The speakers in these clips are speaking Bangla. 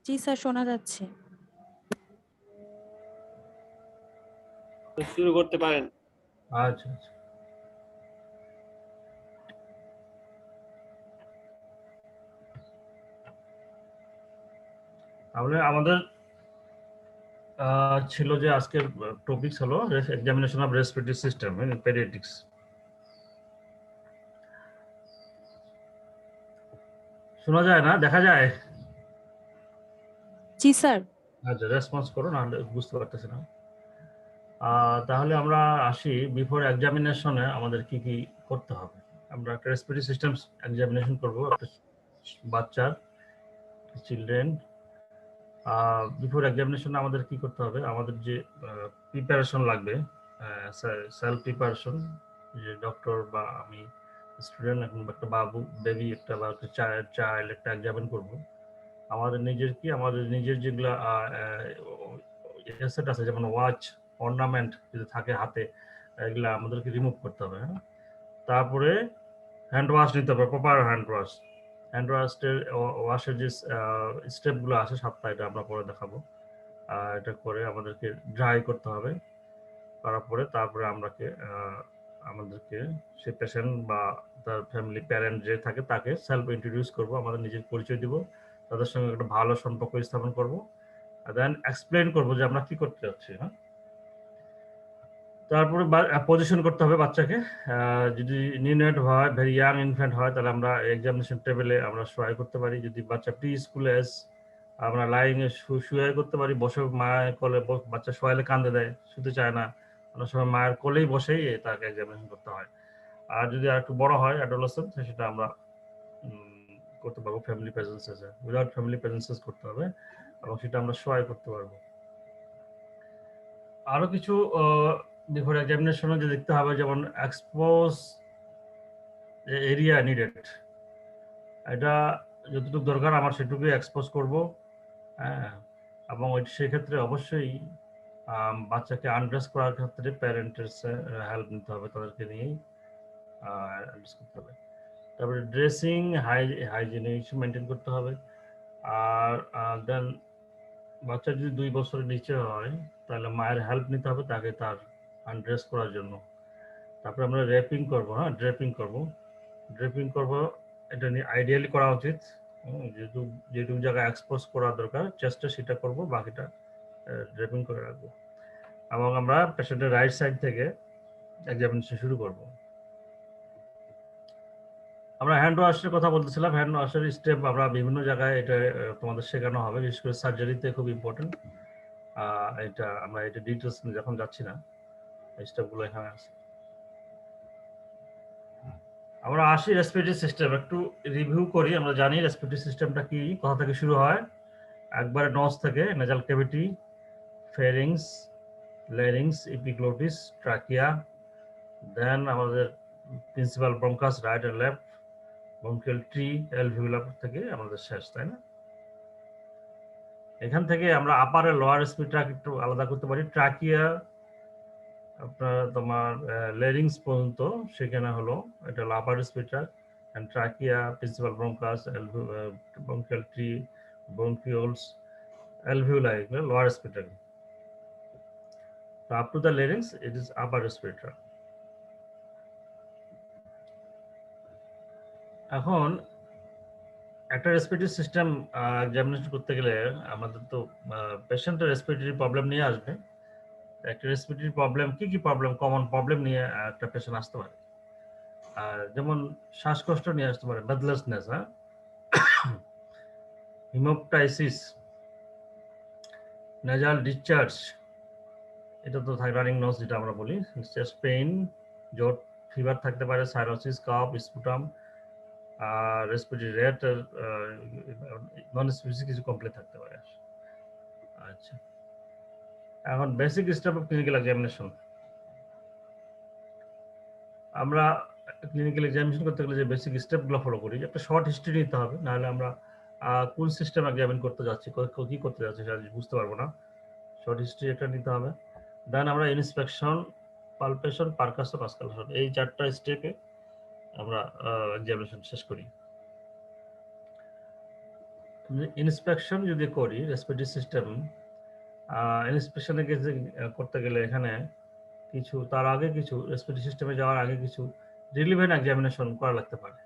জি স্যার, শোনা যাচ্ছে। শুরু করতে পারেন। আচ্ছা আচ্ছা, তাহলে আমাদের ছিল যে আজকের টপিকস হলো examination of respiratory system in paediatrics. শোনা যায় না, দেখা যায়? জি স্যার। আচ্ছা, রেসপন্স করো, নাহলে বুঝতে পারতেছি না। তাহলে আমরা আসি, বিফোর এক্সামিনেশনে আমাদের কি কি করতে হবে। আমরা একটা রেসপিরেটরি সিস্টেম এক্সামিনেশন করব একটা বাচ্চার, চিলড্রেন। বিফোর এক্সামিনেশনে আমাদের কি করতে হবে, আমাদের যে প্রিপারেশন লাগবে, সেলফ প্রিপারেশন, যে ডক্টর বা আমি স্টুডেন্ট, এখন একটা বাবু, বেবি একটা বা একটা চাইল্ড একটা এক্সামিন করব, আমাদের নিজের যেগুলা এসেট আছে, যেমন ওয়াচ, অর্নামেন্ট যদি থাকে হাতে, এগুলা আমাদেরকে রিমুভ করতে হবে। হ্যাঁ, তারপরে হ্যান্ড ওয়াশ নিতে হবে, প্রপার হ্যান্ড ওয়াশ। হ্যান্ড ওয়াশের যে স্টেপগুলো আছে 7টা, এটা আমরা পরে দেখাবো। এটা করে আমাদেরকে ড্রাই করতে হবে, করার পরে তারপরে আমাদেরকে সে পেশেন্ট বা তার ফ্যামিলি প্যারেন্ট যে থাকে তাকে সেলফ ইন্ট্রোডিউস করব, আমাদের নিজের পরিচয় দিব, তাদের সঙ্গে একটা ভালো সম্পর্ক স্থাপন করব, দেন এক্সপ্লেন করব যে আমরা কি করতে যাচ্ছি। হ্যাঁ, তারপরে পজিশন করতে হবে বাচ্চাকে। যদি নিউনেট হয়, ভেরি ইয়াং ইনফ্যান্ট হয়, তাহলে আমরা এক্সামিনেশন টেবিলে আমরা শোয়াই করতে পারি। যদি বাচ্চা প্রি স্কুল এজ, আমরা লাইং এ শুয়ে করতে পারি, বসে মায়ের কোলে। বাচ্চা শোয়াইলে কান্দে দেয়, শুতে চায় না, অনেক সময় মায়ের কোলেই বসেই তাকে এক্সামিনেশন করতে হয়। আর যদি আর একটু বড় হয়, অ্যাডোলেসেন্ট, সেটা আমরা করতে পারবো ফ্যামিলি প্রেজেন্সে, উইদাউট ফ্যামিলি প্রেজেন্সেস করতে হবে, এবং সেটা আমরা শোয়াই করতে পারবো। আরো কিছু বিফোর এক্সামিনেশনে যে দেখতে হবে, যেমন এক্সপোজ এরিয়া নিডেড, এটা যতটুকু দরকার আমার সেটুকুই এক্সপোজ করব। হ্যাঁ, এবং সেক্ষেত্রে অবশ্যই বাচ্চাকে আনড্রেস করার ক্ষেত্রে প্যারেন্টের হেল্প নিতে হবে, তাদেরকে নিয়েই আনড্রেস করতে হবে। তারপরে ড্রেসিং হাইজিন মেনটেন করতে হবে। আর দেন বাচ্চা যদি 2 বছরের নিচে হয়, তাহলে মায়ের হেল্প নিতে হবে তাকে তার আনড্রেস করার জন্য। তারপরে আমরা র্যাপিং করবো। হ্যাঁ, ড্রেপিং করবো, এটা আইডিয়ালি করা উচিত। যেটুকু জায়গায় এক্সপোজ করা দরকার চেষ্টা সেটা করব, বাকিটা ড্রেপিং করে রাখবো। এবং আমরা পেশেন্টের রাইট সাইড থেকে এক্সামিনেশন শুরু করব। আমরা হ্যান্ড ওয়াশের কথা বলতেছিলাম। হ্যান্ড ওয়াশের স্টেপ আমরা বিভিন্ন জায়গায় এটা তোমাদের শেখানো হবে, বিশেষ করে সার্জারিতে খুব ইম্পর্টেন্ট। এটা ডিটেলস যখন যাচ্ছি না, এই স্টেপগুলো এখানে আছে। আমরা আসি রেসপিরেটরি সিস্টেম, একটু রিভিউ করি। আমরা জানি রেসপিরেটরি সিস্টেমটা কি, কোথা থেকে শুরু হয়। একবারে নজ থেকে nasal cavity, pharynx, larynx, epiglottis, trachea, then আমাদের principal bronchus, right and left, bronchial tree, alveolar থেকে আমাদের শেষ, তাই না? এখান থেকে আমরা আপার আর লোয়ার রেসপিরেটরি একটু আলাদা করতে পারি। ট্রাকিয়া আপনার তোমার ল্যারিংস পর্যন্ত, সেখানে হলো এটা হলো upper respiratory, and trachea, principal bronchus, bronchial tree, bronchioles, alveoli, lower respiratory. So up to the larynx, it is upper respiratory. এখন একটা রেসপিরেটরি সিস্টেম এক্সামিনেশন করতে গেলে আমাদের তো পেশেন্টের রেসপিরেটরি প্রবলেম নিয়ে আসবে। একটা রেসপিরেটরি প্রবলেম, কি প্রবলেম, কমন প্রবলেম নিয়ে একটা পেশেন্ট আসতে পারে। যেমন শ্বাসকষ্ট নিয়ে আসতে পারে, ব্রেথলেসনেস, হ্যাঁ, হিমোপটাইসিস, নেজাল ডিসচার্জ, এটা তো রানিং নজ যেটা আমরা বলি, চেস্ট পেইন, জ্বর, ফিভার থাকতে পারে, cyanosis, cough, sputum, respiratory rate, non specific কিছু কমপ্লেন থাকতে পারে। আচ্ছা, এখন basic step of clinical examination. আমরা ক্লিনিক্যাল এক্সামিনেশন করতে গেলে যে বেসিক স্টেপগুলো ফলো করি, একটা শর্ট হিস্ট্রি নিতে হবে, নাহলে আমরা কোন সিস্টেম এক্সামিন করতে যাচ্ছি, কি করতে যাচ্ছি সেটা বুঝতে পারবো না। শর্ট হিস্ট্রি একটা নিতে হবে। দেন আমরা ইন্সপেকশন, পালপেশন, পারকাশন, অস্কালেশন, এই 4টা স্টেপে আমরা এক্সামিনেশন শেষ করি। ইন্সপেকশন যদি করি রেসপিরেটরি সিস্টেম, ইন্সপেকশনে করতে গেলে এখানে কিছু তার আগে কিছু রেসপিরেটরি সিস্টেমে যাওয়ার আগে কিছু রিলিভেন্ট এক্সামিনেশন করা লাগতে পারে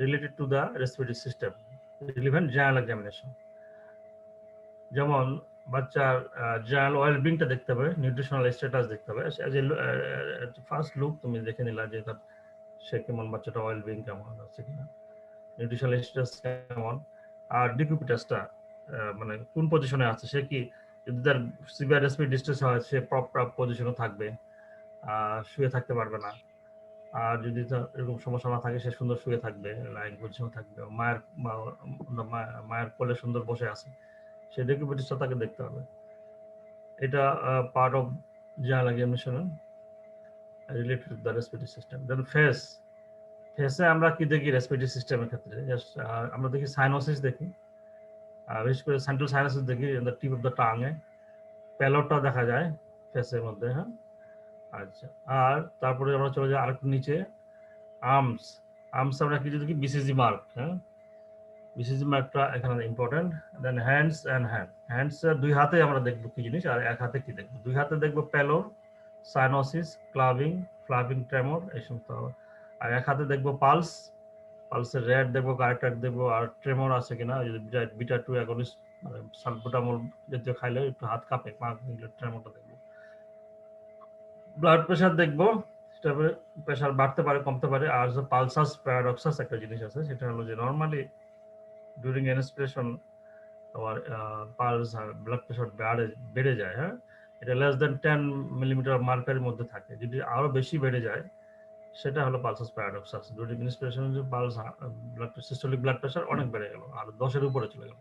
related to the respiratory system, relevant general examination. যেমন বাচ্চার জেনারেল ওয়েলবিংটা দেখতে হবে, নিউট্রিশনাল স্ট্যাটাস দেখতে হবে। ফার্স্ট লুক তুমি দেখে নিলা যে তার সে কেমন, বাচ্চাটা ওয়েলবিং কেমন আছে কিনা, নিউট্রিশনাল স্ট্যাটাস কেমন, আর ডিকিউপিটাসটা মানে কোন পজিশনে আছে, সে কি যদি তার সিভিয়ার রেসপিরেটরি ডিস্ট্রেস হয় সে প্রপার পজিশনে থাকবে, শুয়ে থাকতে পারবে না। আর যদি এরকম সমস্যা না থাকে সে সুন্দর শুয়ে থাকবে, লাইন পজিশনে থাকবে, মায়ের কোলে সুন্দর বসে আছে, সে ডিকিউপিটাসটা তাকে দেখতে হবে। এটা part of general examination related to the respiratory system. Then ফেসে আমরা কি দেখি রেসপিরেটরি সিস্টেমের ক্ষেত্রে? আমরা দেখি সাইনোসিস দেখি, বিশেষ করে সেন্ট্রাল সাইনোসিস দেখি দ্য টিপ অফ দ্য টাঙে, প্যালোটা দেখা যায় ফেসের মধ্যে। হ্যাঁ, আচ্ছা। আর তারপরে আমরা চলে যাই আরেকটু নিচে, আর্মস আমরা কি দেখি? BCG mark. হ্যাঁ, বিসিজি মার্কটা এখানে ইম্পর্টেন্ট। দেন হ্যান্ডস দুই হাতে আমরা দেখবো কি জিনিস, আর এক হাতে কি দেখবো? দুই হাতে দেখবো প্যালোর, সাইনোসিস, ফ্লাভিং ট্রেমর, এই সমস্ত। আর এক হাতে দেখবো পালসের রেট দেখবো, কারেক্টার দেখবো, আর ট্রেমর আছে কিনা। যদি বিটা 2 অ্যাগনিস্ট মানে সালবুটামল জাতীয় খাইলে একটু হাত কাঁপে, ট্রেমরটা দেখবো। ব্লাড প্রেশার দেখবো, প্রেশার বাড়তে পারে কমতে পারে। আর যে পালসাস প্যারাডক্সাস একটা জিনিস আছে, সেটা হলো যে নর্মালি ডিউরিং ইন্সপিরেশন তোমার পালস আর ব্লাড প্রেশার বেড়ে যায়। হ্যাঁ, এটা লেস দেন 10 মিলিমিটার মার্কারের মধ্যে থাকে। যদি আরো বেশি বেড়ে যায় সেটা হলো পালসাস প্যারাডক্সাস। ডিউরিং ইন্সপিরেশন যে পালস সিস্টোলিক ব্লাড প্রেশার অনেক বেড়ে গেল, আর 10-এর উপরে চলে গেল,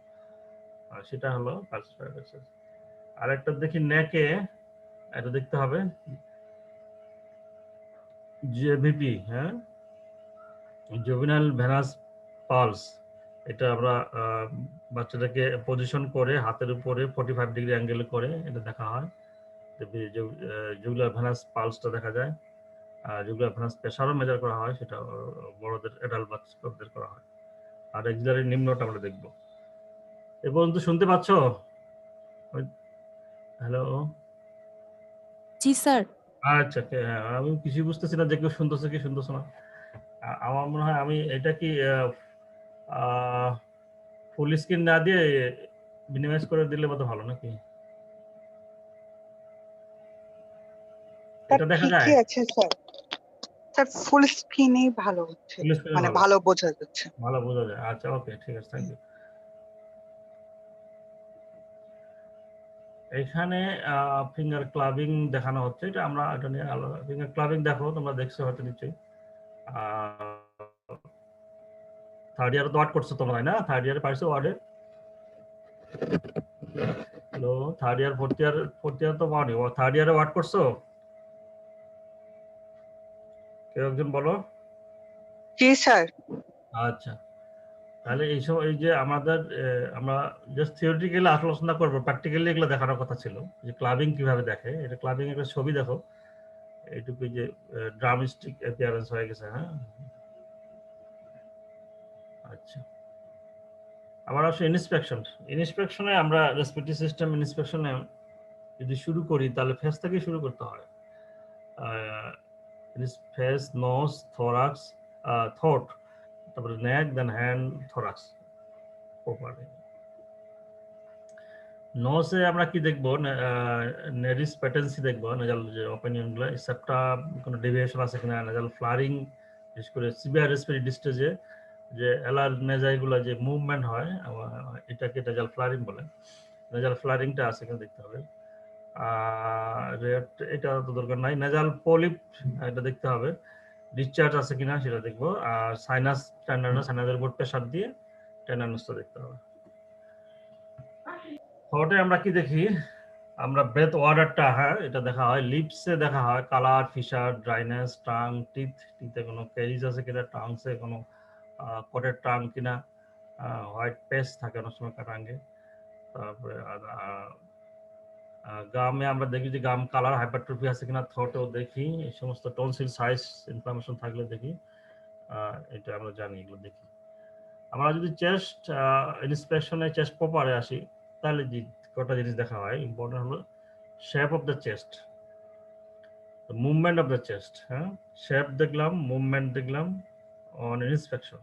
সেটা হলো পালসাস প্যারাডক্সাস। আর একটা দেখি নেকে, এটা দেখতে হবে জেভিপি। হ্যাঁ, জুভেনাইল ভেনাস পালস। এটা আমরা বাচ্চাটাকে পজিশন করে হাতের উপরে 45 ডিগ্রি অ্যাঙ্গেল করে এটা দেখা হয়, জুগুলার ভেনাস পালসটা দেখা যায়। আর জুগুলার ভেনাস প্রেশারও মেজার করা হয়, সেটা বড়দের অ্যাডাল্ট বাচ্চাদের করা হয়। আর এক্সিলারি নিম্নটা আমরা দেখবো। এ পর্যন্ত শুনতে পাচ্ছ? হ্যালো? জি স্যার। আচ্ছা, হ্যাঁ, আমি কিছু বুঝতেছি না যে কেউ শুনতেছে কি শুনতেছে না। আমার মনে হয় আমি এটা কি ফুল স্ক্রিন না দিয়ে মিনিমাইজ করে দিলে কত ভালো, নাকি? এটা দেখা যায়? ঠিকই আছে স্যার। স্যার ফুল স্ক্রিনেই ভালো হচ্ছে, ফুল স্ক্রিনে মানে ভালো, ভালো বোঝা যাচ্ছে। ভালো বোঝা যায়। আচ্ছা, ওকে, ঠিক আছে, থ্যাংক ইউ। এখানে ফিঙ্গার ক্লাবিং দেখানো হচ্ছে, এটা আমরা এটা নিয়ে আলাদা। ফিঙ্গার ক্লাবিং দেখো, তোমরা দেখছো হয়তো নিশ্চয়ই। থার্ড ইয়ারে তো ওয়ার্ড করছো তোমরা, তাই না? থার্ড ইয়ারে পাইছো ওয়ার্ডে? Hello, third year fourth year তো পাওনি, থার্ড ইয়ারে ওয়ার্ড করছো? কেউ একজন বলো। জি স্যার। আচ্ছা, তাহলে এইসব এই যে আমাদের আমরা জাস্ট থিওরিটিক্যালি আলোচনা করবো, প্র্যাকটিক্যালি এগুলো দেখানোর কথা ছিল যে ক্লাবিং কিভাবে দেখে। এটা ক্লাবিং একটা ছবি দেখো, এইটুকু যে ড্রামস্টিক অ্যাপিয়ারেন্স হয়ে গেছে। হ্যাঁ, আচ্ছা। আবার আসলে ইন্সপেকশনে আমরা রেসপিরেটরি সিস্টেম ইন্সপেকশনে যদি শুরু করি তাহলে ফেস থেকে শুরু করতে হয়। ফেস, নোজ, থোরাক্স, থ্রোট, তারপরে নেক, দেন হ্যান্ড, থোরাক্স। নোজে আমরা কি দেখবো? নেরিস প্যাটেন্সি দেখবো, নেজাল যে ওপেনিয়ন গুলো, সেপ্টা কোনো ডেভিয়েশন আছে কিনা, নেজাল ফ্লারিং, বিশেষ করে সিভিয়ার রেসপিরেটরি ডিস্ট্রেসে যে এলার নেজাই গুলো যে মুভমেন্ট হয়, এটাকে নেজাল ফ্লারিং বলে। নেজাল ফ্লারিংটা আছে কিনা দেখতে হবে। এটা তো দরকার নাই। নেজাল পলিপ এটা দেখতে হবে, ডিসচার্জ আছে কিনা সেটা দেখবো। আর সাইনাস টেন্ডারনেস, সাইনাসের উপর প্রেসার দিয়ে টেন্ডারনেসটা দেখতে হবে। থটে আমরা কি দেখি? আমরা ব্রেথ ওয়াটারটা, হ্যাঁ, এটা দেখা হয়। লিপসে দেখা হয় কালার, ফিশার, ড্রাইনেস, টাং, টিথে কোনো ক্যারিজ আছে কিনা, টাংসে কোনো কোটেড টাং কিনা, হোয়াইট পেস্ট থাকে অনেক সময় টাঙ্গে। তারপরে গামে আমরা দেখি যে গাম কালার, হাইপারট্রফি আছে কিনা। থটেও দেখি এই সমস্ত টনসিল সাইজ ইনফরমেশন থাকলে দেখি, এটা আমরা জানি, এগুলো দেখি। আমরা যদি চেস্ট ইন্সপেকশনে চেস্ট প্রপারে আসি তাহলে যে কটা জিনিস দেখা হয় ইম্পর্টেন্ট হলো shape of the chest, movement of the chest, হ্যাঁ শেপ দেখলাম, মুভমেন্ট দেখলাম অন ইন্সপেকশন।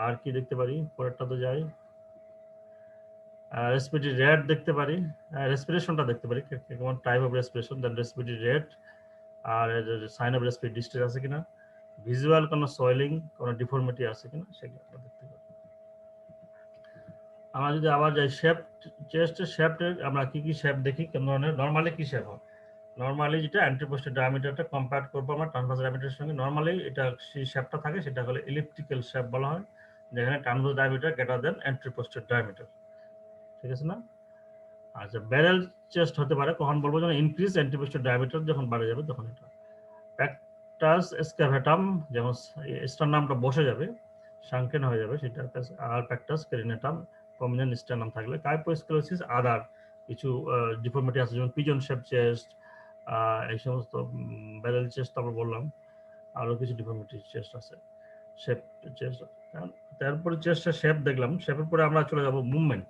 আর কি দেখতে পারি, পরেরটা তো যাই, রেসপিরেটরি রেট দেখতে পারি, রেসপিরেশনটা দেখতে পারি কেমন type of respiration, then respiratory rate আর সাইন অফ রেসপিরেটরি ডিস্ট্রেস আছে কিনা, ভিজুয়াল কোনো সোয়েলিং কোনো ডিফর্মিটি আছে কিনা সেগুলো আমরা দেখতে পারি। আমরা যদি আবার যাই শেপ, চেস্টের শেপে আমরা কি কি শেপ দেখি, কেমন ধরনের নরমালি কি শেপ হয়, নরমালি যেটা অ্যান্টিপোস্টের ডায়ামিটারটা কম্পেয়ার করবো আমরা ট্রান্সভার্স ডায়ামিটারের সঙ্গে, নরমালি এটা সেই শেপটা থাকে সেটা হলো ইলিপ্টিক্যাল শেপ বলা হয়, যেখানে transverse diameter greater than anteroposterior diameter, ঠিক আছে না। আচ্ছা ব্যারেল চেস্ট হতে পারে কখন বলবো, যখন ইনক্রিজ অ্যান্টিপোস্টের ডায়ামিটার যখন বাড়ে যাবে তখন এটা। প্যাকটাস এসক্যাভেটাম যখন স্টারনামটা বসে যাবে সাংকেন হয়ে যাবে সেটা, আর প্যাকটাস পেরিনেটাম প্রমিনেন্ট স্টারনাম থাকলে, কাইপোস্কেলোসিস আদার কিছু ডিফর্মিটি আছে যেমন পিজন শেপ চেস্ট, এই সমস্ত ব্যারেল চেস্ট আমরা বললাম, আরো কিছু ডিফর্মিটি চেস্ট আছে শেপ চেস্ট। তারপরে চেস্টের শেপ দেখলাম, শেপের পরে আমরা চলে যাব মুভমেন্ট,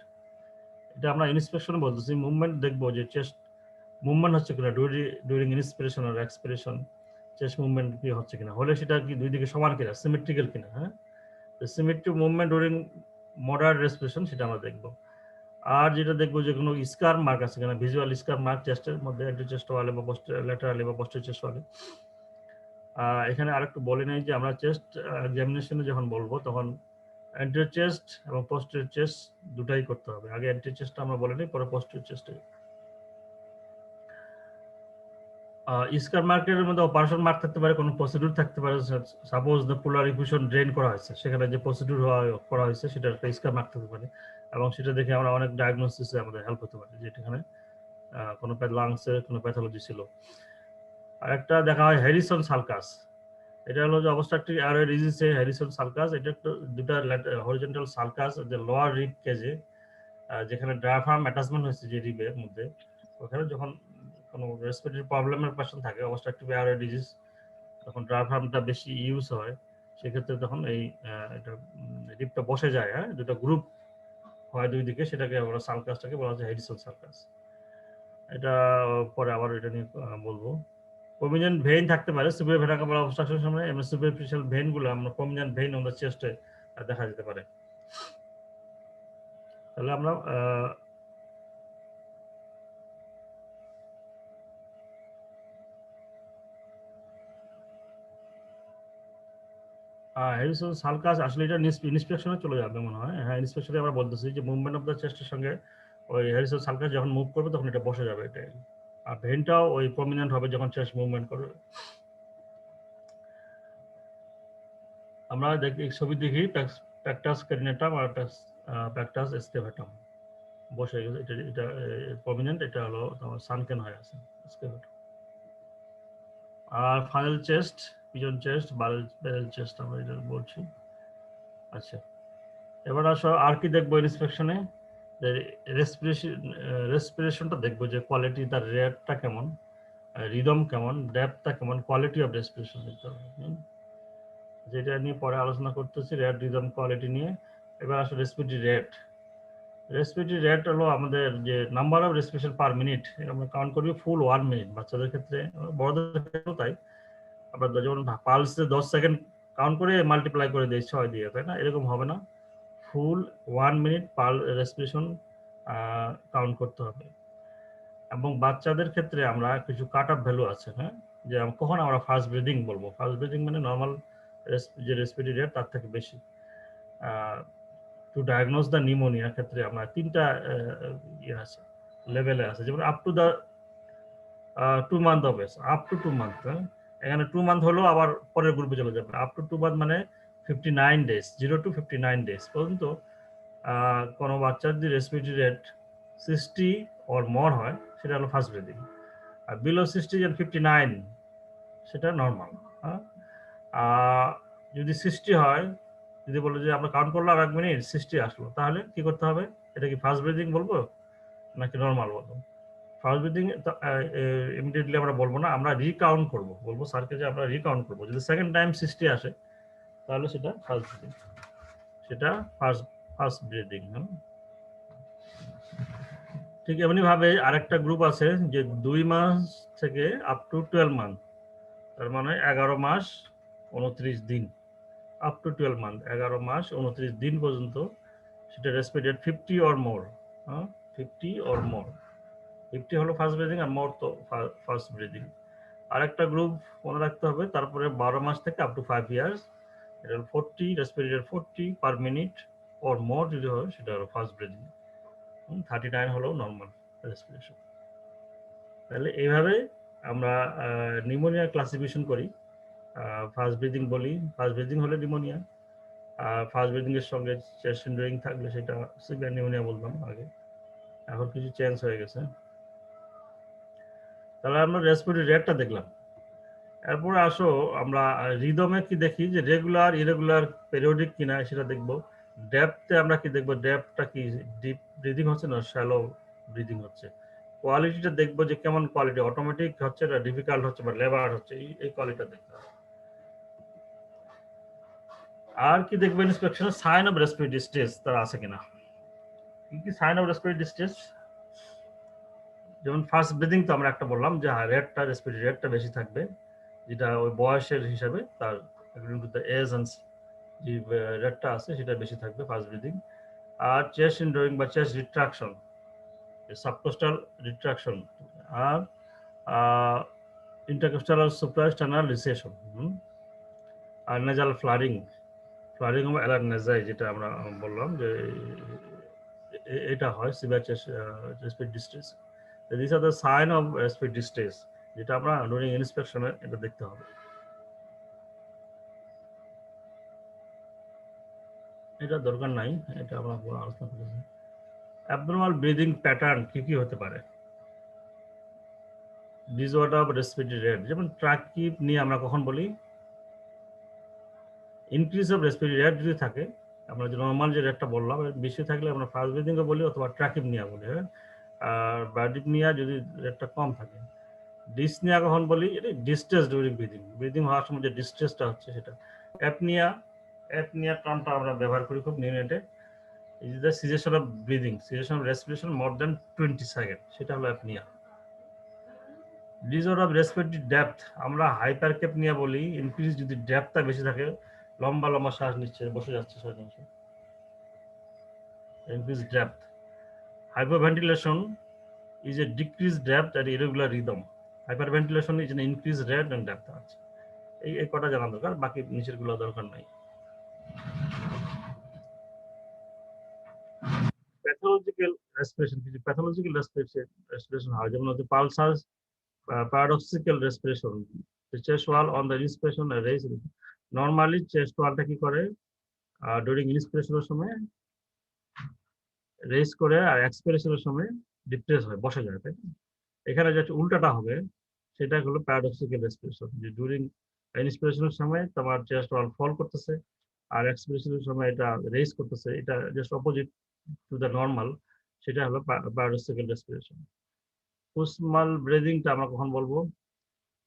এটা আমরা ইন্সপেকশনে বলতেছি, মুভমেন্ট দেখবো যে চেস্ট মুভমেন্ট হচ্ছে কিনা ডিউরিং ইন্সপিরেশন আর এক্সপিরেশন, চেস্ট মুভমেন্ট কি হচ্ছে কিনা, হলে সেটা কি দুই দিকে সমান কিনা, সিমেট্রিক্যাল কিনা, হ্যাঁ symmetric movement during moderate respiration সেটা আমরা দেখবো। আর যেটা দেখবো যে কোনো স্কার মার্ক আছে কিনা, ভিজুয়াল স্কার মার্ক চেস্টের মধ্যে একটু চেস্ট ওয়ালে বা ল্যাটারালি বা পোস্টের চেস্ট ওয়ালে। এখানে আরেকটু বলে নেই যে আমরা চেস্ট এক্সামিনেশনে যখন বলবো তখন অ্যান্টেরিয়র চেস্ট এবং পোস্টেরিয়র চেস্ট দুটাই করতে হবে, আগে অ্যান্টেরিয়র চেস্টটা আমরা বলে নিই পরে পোস্টেরিয়র চেস্টে। স্কার মার্কের মধ্যে অপারেশন মার্ক থাকতে পারে, কোনো প্রসিডিউর থাকতে পারে, suppose the polar effusion drain করা হয়েছে সেখানে যে প্রসিডিউর করা হয়েছে সেটা একটা স্কার মার্ক থাকতে পারে, এবং সেটা দেখে আমরা অনেক ডায়াগনোসিসে আমাদের হেল্প হতে পারে যে এখানে কোনো লাংসের কোনো প্যাথোলজি ছিল। আর একটা দেখা হয় হ্যারিসন সালকাস, এটা হলো যে অবস্ট্রাকটিভ এয়ারওয়ে ডিজিজে হ্যারিসন সালকাস, এটা একটা দুটা হরিজন্টাল সালকাস যে লোয়ার রিব কেজে যেখানে ডায়াফ্রাম অ্যাটাচমেন্ট হয়েছে যে রিবের মধ্যে, ওখানে যখন কোনো রেসপিরেটরি প্রবলেমের পেশেন্ট থাকে অবস্ট্রাকটিভ এয়ারওয়ে ডিজিজ, তখন ডায়াফ্রামটা বেশি ইউজ হয়, সেক্ষেত্রে তখন এই এটা রিবটা বসে যায়, হ্যাঁ দুটো গ্রুপ হয় দুই দিকে, সেটাকে আমরা সালকাসটাকে বলা হচ্ছে হ্যারিসন সালকাস। এটা পরে আবার এটা নিয়ে বলবো। প্রমিনেন্ট ভেইন থাকতে পারে সুপিরিয়র ভেনা কাভাল অবস্ট্রাকশনের সময়, এমনি সুপারফিশিয়াল ভেইনগুলো আমরা প্রমিনেন্ট ভেইন অন দ্য চেস্টে দেখা যেতে পারে। তাহলে আমরা হ্যারিসন সালকাস আসলে এটা ইন্সপেকশনে চলে যাবে মনে হয়, হ্যাঁ ইন্সপেকশনে আমরা বলতেছি যে মুভমেন্ট অফ দ্য চেস্টের সঙ্গে ওই হ্যারিসন সালকাস যখন মুভ করবে তখন এটা বসে যাবে, এটাই। আর ভেইনটাও ওই প্রমিনেন্ট হবে যখন চেস্ট মুভমেন্ট করবে। আমরা দেখি ছবি দেখি প্যাকটাস পেরিনেটাম আর প্যাকটাস এসকেভেটাম বসে গেছে, এটা প্রমিনেন্ট, এটা হলো তোমার সানকেন হয়ে আছে এসকেভেটাম। আর funnel chest, pigeon chest, barrel chest আমরা এটা বলছি। আচ্ছা এবার আসো আর কি দেখবো ইন্সপেকশনে, রেসপিরেশনটা দেখবো যে কোয়ালিটি, তার রেটটা কেমন, রিদম কেমন, ডেপথটা কেমন, কোয়ালিটি অফ রেসপিরেশন দেখতে হবে, যেটা নিয়ে পরে আলোচনা করতেছি রেট রিদম কোয়ালিটি নিয়ে। এবার আসো রেসপিরেটরি রেট, রেসপিরেটরি রেট হলো আমাদের যে number of respiration per minute, আমরা কাউন্ট করি ফুল 1 মিনিট, বাচ্চাদের ক্ষেত্রে বড়দের ক্ষেত্রেও তাই, আমরা যেমন পালসে 10 সেকেন্ড কাউন্ট করে মাল্টিপ্লাই করে দিই 6 দিয়ে, তাই না, এরকম হবে না, ফুল 1 মিনিট পার রেসপিরেশন কাউন্ট করতে হবে। এবং বাচ্চাদের ক্ষেত্রে আমরা কিছু কাট অফ ভ্যালু আছে, হ্যাঁ যে কখন আমরা ফার্স্ট ব্রিদিং বলবো, ফার্স্ট ব্রিদিং মানে নর্মাল যে রেসপিরেটরি রেট তার থেকে বেশি। টু ডায়াগনোজ দ্য নিউমোনিয়ার ক্ষেত্রে আমরা 3টা ইয়ে আছে, লেভেলে আছে, যেমন up to the 2 month of age, up to 2 month, এখানে 2 মান্থ হলো আবার পরের গ্রুপে চলে যাবে, আপ টু 2 মান্থ মানে 59 ডেজ, 0 to 59 ডেজ পর্যন্ত কোনো বাচ্চার যদি রেসপিরেটরি রেট 60 অর মোর হয় সেটা হলো ফার্স্ট ব্রিদিং, আর বিলো 60 যেন 59 সেটা নর্মাল। যদি 60 হয়, যদি বলো যে আমরা কাউন্ট করলাম 1 মিনিট 60 আসলো, তাহলে কি করতে হবে, এটা কি ফার্স্ট ব্রিদিং বলবো নাকি নর্মাল বলবো? ফার্স্ট ব্রিদিং ইমিডিয়েটলি আমরা বলবো না, আমরা রিকাউন্ট করবো, বলবো স্যারকে যে আমরা রিকাউন্ট করবো, যদি সেকেন্ড টাইম 60 আসে তাহলে সেটা ফার্স্ট ব্রিদিং। সেটা ফার্স্ট ব্রিদিং। ঠিক এমনি ভাবে আরেকটা গ্রুপ আছে যে 2 মাস থেকে আপ টু 12 মান্থ, তার মানে 11 মাস 29 দিন, আপ টু 12 মান্থ 11 মাস 29 দিন পর্যন্ত সেটা respirate 50 or more, 50 or more, 50 হলো ফার্স্ট ব্রিদিং আর মোর তো ফার্স্ট ব্রিদিং। আরেকটা গ্রুপ মনে রাখতে হবে, তারপরে 12 মাস থেকে আপ টু 5 ইয়ার্স, এটা 40 রেসপিরেটেড 40 পার মিনিট অর মোর যদি হয় সেটা হলো ফার্স্ট ব্রিদিং, 39 হলো নর্মাল রেসপিরেশন। তাহলে এইভাবে আমরা নিউমোনিয়া ক্লাসিফিকেশন করি। ফার্স্ট ব্রিদিং বলি, ফার্স্ট ব্রিদিং হলে নিউমোনিয়া, আর ফার্স্ট ব্রিদিং এর সঙ্গে চেস্ট হিন্ডারিং থাকলে সেটা সিভিয়ার নিউমোনিয়া বলতাম আগে, এখন কিছু চেঞ্জ হয়ে গেছে। তাহলে আমরা রেসপিরেটরি রেটটা দেখলাম। এরপরে আসো আমরা রিদমে কি দেখি যে রেগুলার ইরেগুলার পেরিওডিক কিনা সেটা দেখবো। ডেপথে আমরা কি দেখবো, ডেপথটা কি ডিপ ব্রিদিং হচ্ছে না শ্যালো ব্রিদিং হচ্ছে। কোয়ালিটিটা দেখবো যে কেমন কোয়ালিটি, অটোমেটিক হচ্ছে না ডিফিকাল্ট হচ্ছে বা লেবার হচ্ছে, এই কোয়ালিটিটা দেখতে হবে। আর কি দেখবো ইন্সপেকশনে, সাইন অফ রেসপিরেটরি ডিস্ট্রেস তার আছে কিনা। কি কি সাইন অফ রেসপিরেটরি ডিস্ট্রেস, যেমন ফার্স্ট ব্রিদিং তো আমরা একটা বললাম যে রেটটা রেসপিরেটরি রেটটা বেশি থাকবে, যেটা ওই বয়সের হিসাবে তার according to the age and যে রেটটা আছে সেটা বেশি থাকবে ফার্স্ট ব্রিদিং। আর চেস্ট ইনড্রয়িং বা চেস্ট রিট্রাকশন, সাবকোস্টাল রিট্রাকশন, আর ইন্টারকোস্টাল আর সুপ্রাস্টার্নাল রিসেশন, আর nasal flaring, flaring of alae nasi যেটা আমরা বললাম যে এটা হয় severe chest respiratory distress. This are the sign of respiratory distress, যেটা আমরা ডুরিং ইন্সপেকশনে এটা দেখতে হবে। এটা দরকার নাই, এটা আমরা আলোচনা করেছি। অ্যাবনর্মাল ব্রিদিং প্যাটার্ন কি কি হতে পারে, ডিসঅর্ডার অফ রেসপিরেটরি রেট, যেমন ট্রাকিপ নিয়ে আমরা কখন বলি, ইনক্রিজ অফ রেসপিরেটরি রেট যদি থাকে, আমরা যে নর্মাল যে রেটটা বললাম বেশি থাকলে আমরা ফার্স্ট ব্রিদিংও বলি অথবা ট্রাকিপ নিয়ে বলি, হ্যাঁ। আর ব্রাডিপনিয়া যদি রেটটা কম থাকে। ডিসনিয়া কখন বলি, এটা ডিস্ট্রেস ডিউরিং ব্রিদিং, ব্রিদিং হওয়ার সময় যে ডিস্ট্রেসটা হচ্ছে সেটা। অ্যাপনিয়া, অ্যাপনিয়া টার্মটা আমরা ব্যবহার করি খুব নিউনেটে, is the cessation of breathing, cessation of respiration more than 20 second, সেটা হলো apnoea. Disorder of respiratory depth আমরা হাইপারক্যাপনিয়া বলি, ইনক্রিজ যদি ডেপথটা বেশি থাকে, লম্বা লম্বা শ্বাস নিচ্ছে বসে যাচ্ছে শতাংশ, increase depth. Hyperventilation is a decreased depth and irregular rhythm. Hyperventilation is an increased rate and depth. এই কটা জানা দরকার, বাকি নিচের গুলো দরকার নাই। প্যাথোলজিক্যাল রেসপিরেশন, কিছু প্যাথোলজিক্যাল রেসপিরেশন হয়, যেমন হচ্ছে pulsus, paradoxical respiration, chest wall on the inspiration আর রেজ। নরমালি চেস্ট ওয়ালটা কি করে ডিউরিং ইন্সপিরেশনের সময় রেজ করে আর এক্সপিরেশনের সময় ডিপ্রেস হয়, বসে যায়, তাই না? এখানে যেটা উল্টাটা হবে সেটা হলো প্যারাডক্সিক্যাল রেসপিরেশন, যে ডিউরিং ইন্সপিরেশনের সময় তোমার চেস্ট ওয়াল ফল করতেছে আর এক্সপিরেশনের সময় এটা রেজ করতেছে, এটা just opposite to the normal, সেটা হলো প্যারাডক্সিক্যাল রেসপিরেশন। কুসমাল ব্রিদিংটা আমরা কখন বলবো,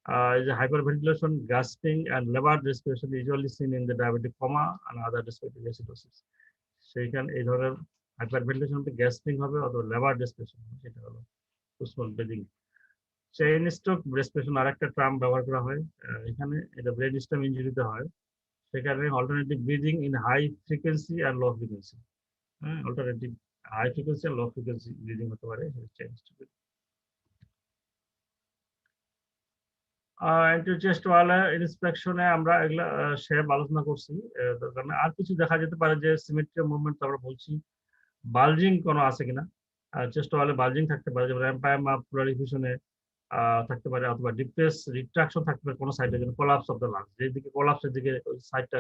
is a hyperventilation, gasping and labored respiration usually seen in the diabetic coma and other respiratory acidosis. সেইখানে এই ধরনের হাইপারভেন্টিলেশন হবে, গ্যাসপিং হবে অথবা লেবার রেসপিরেশন হবে, সেটা হলো কুসমাল ব্রিদিং। চেইন স্ট্রোক রেসপিরেশন আরেকটা টার্ম ব্যবহার করা হয়, এখানে এটা ব্রেন স্টেম ইনজুরিতে হয়, সেখানে alternative breathing in high frequency আর লো ফ্রিকোয়েন্সি, হ্যাঁ, অল্টারনেটিভ হাই ফ্রিকোয়েন্সি আর লো ফ্রিকোয়েন্সি ব্রিদিং হতে পারে চেইন স্ট্রোক। চেস্ট ওয়ালে ইন্সপেকশনে আমরা এগুলা শেপ আলোচনা করছি, দরকার নেই। আর কিছু দেখা যেতে পারে যে সিমেট্রি মুভমেন্ট আমরা বলছি, বালজিং কোনো আছে কিনা, চেস্ট ওয়ালে বালজিং থাকতে পারে, যেমন এম্পায়ামা প্লুরালিফিউশনে থাকতে পারে, অথবা ডিপ্রেস রিট্রাকশন থাকতে পারে কোনো সাইডে, যেন কোলাপস অফ দ্য লাংস, যেদিকে কোলাপসের দিকে ওই সাইডটা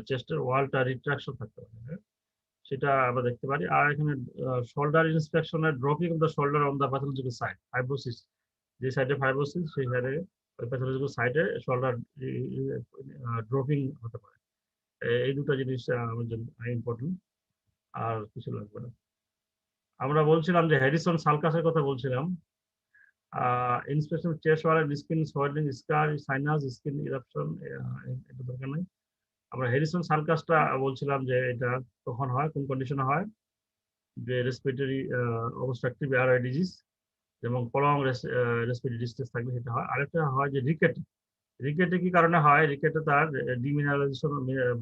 চেস্টের ওয়ালটা রিট্রাকশন থাকতে পারে, হ্যাঁ, সেটা আমরা দেখতে পারি। আর এখানে শোল্ডার ইন্সপেকশনে dropping of the shoulder on the pathological side, fibrosis, যে সাইডে ফাইব্রোসিস সেই সাইডে ওই প্যাথোলজিক্যাল সাইডে শোল্ডার ড্রপিং হতে পারে। এই দুটো জিনিস আমার জন্য ইম্পর্টেন্ট, আর কিছু লাগবে না। আমরা বলছিলাম যে হ্যারিসন সালকাসের কথা বলছিলাম, ইন্সপেকশন চেস্ট ওয়ালের স্কিন সোয়েলিং, স্কার, সাইনাস, স্কিন ইরাপশন, এটা দরকার নাই। আমরা হ্যারিসন সার্কাসটা বলছিলাম যে এটা তখন হয়, কোন কন্ডিশনে হয়, যে রেসপিরেটরি অবস্ট্রাকটিভ এয়ারওয়ে ডিজিজ এবং প্রলং রেসপিরেটরি ডিস্ট্রেস থাকলে সেটা হয়। আরেকটা হয় যে রিকেট। রিকেটে কি কারণে হয়? রিকেটে তার ডিমিনারেলাইজেশন,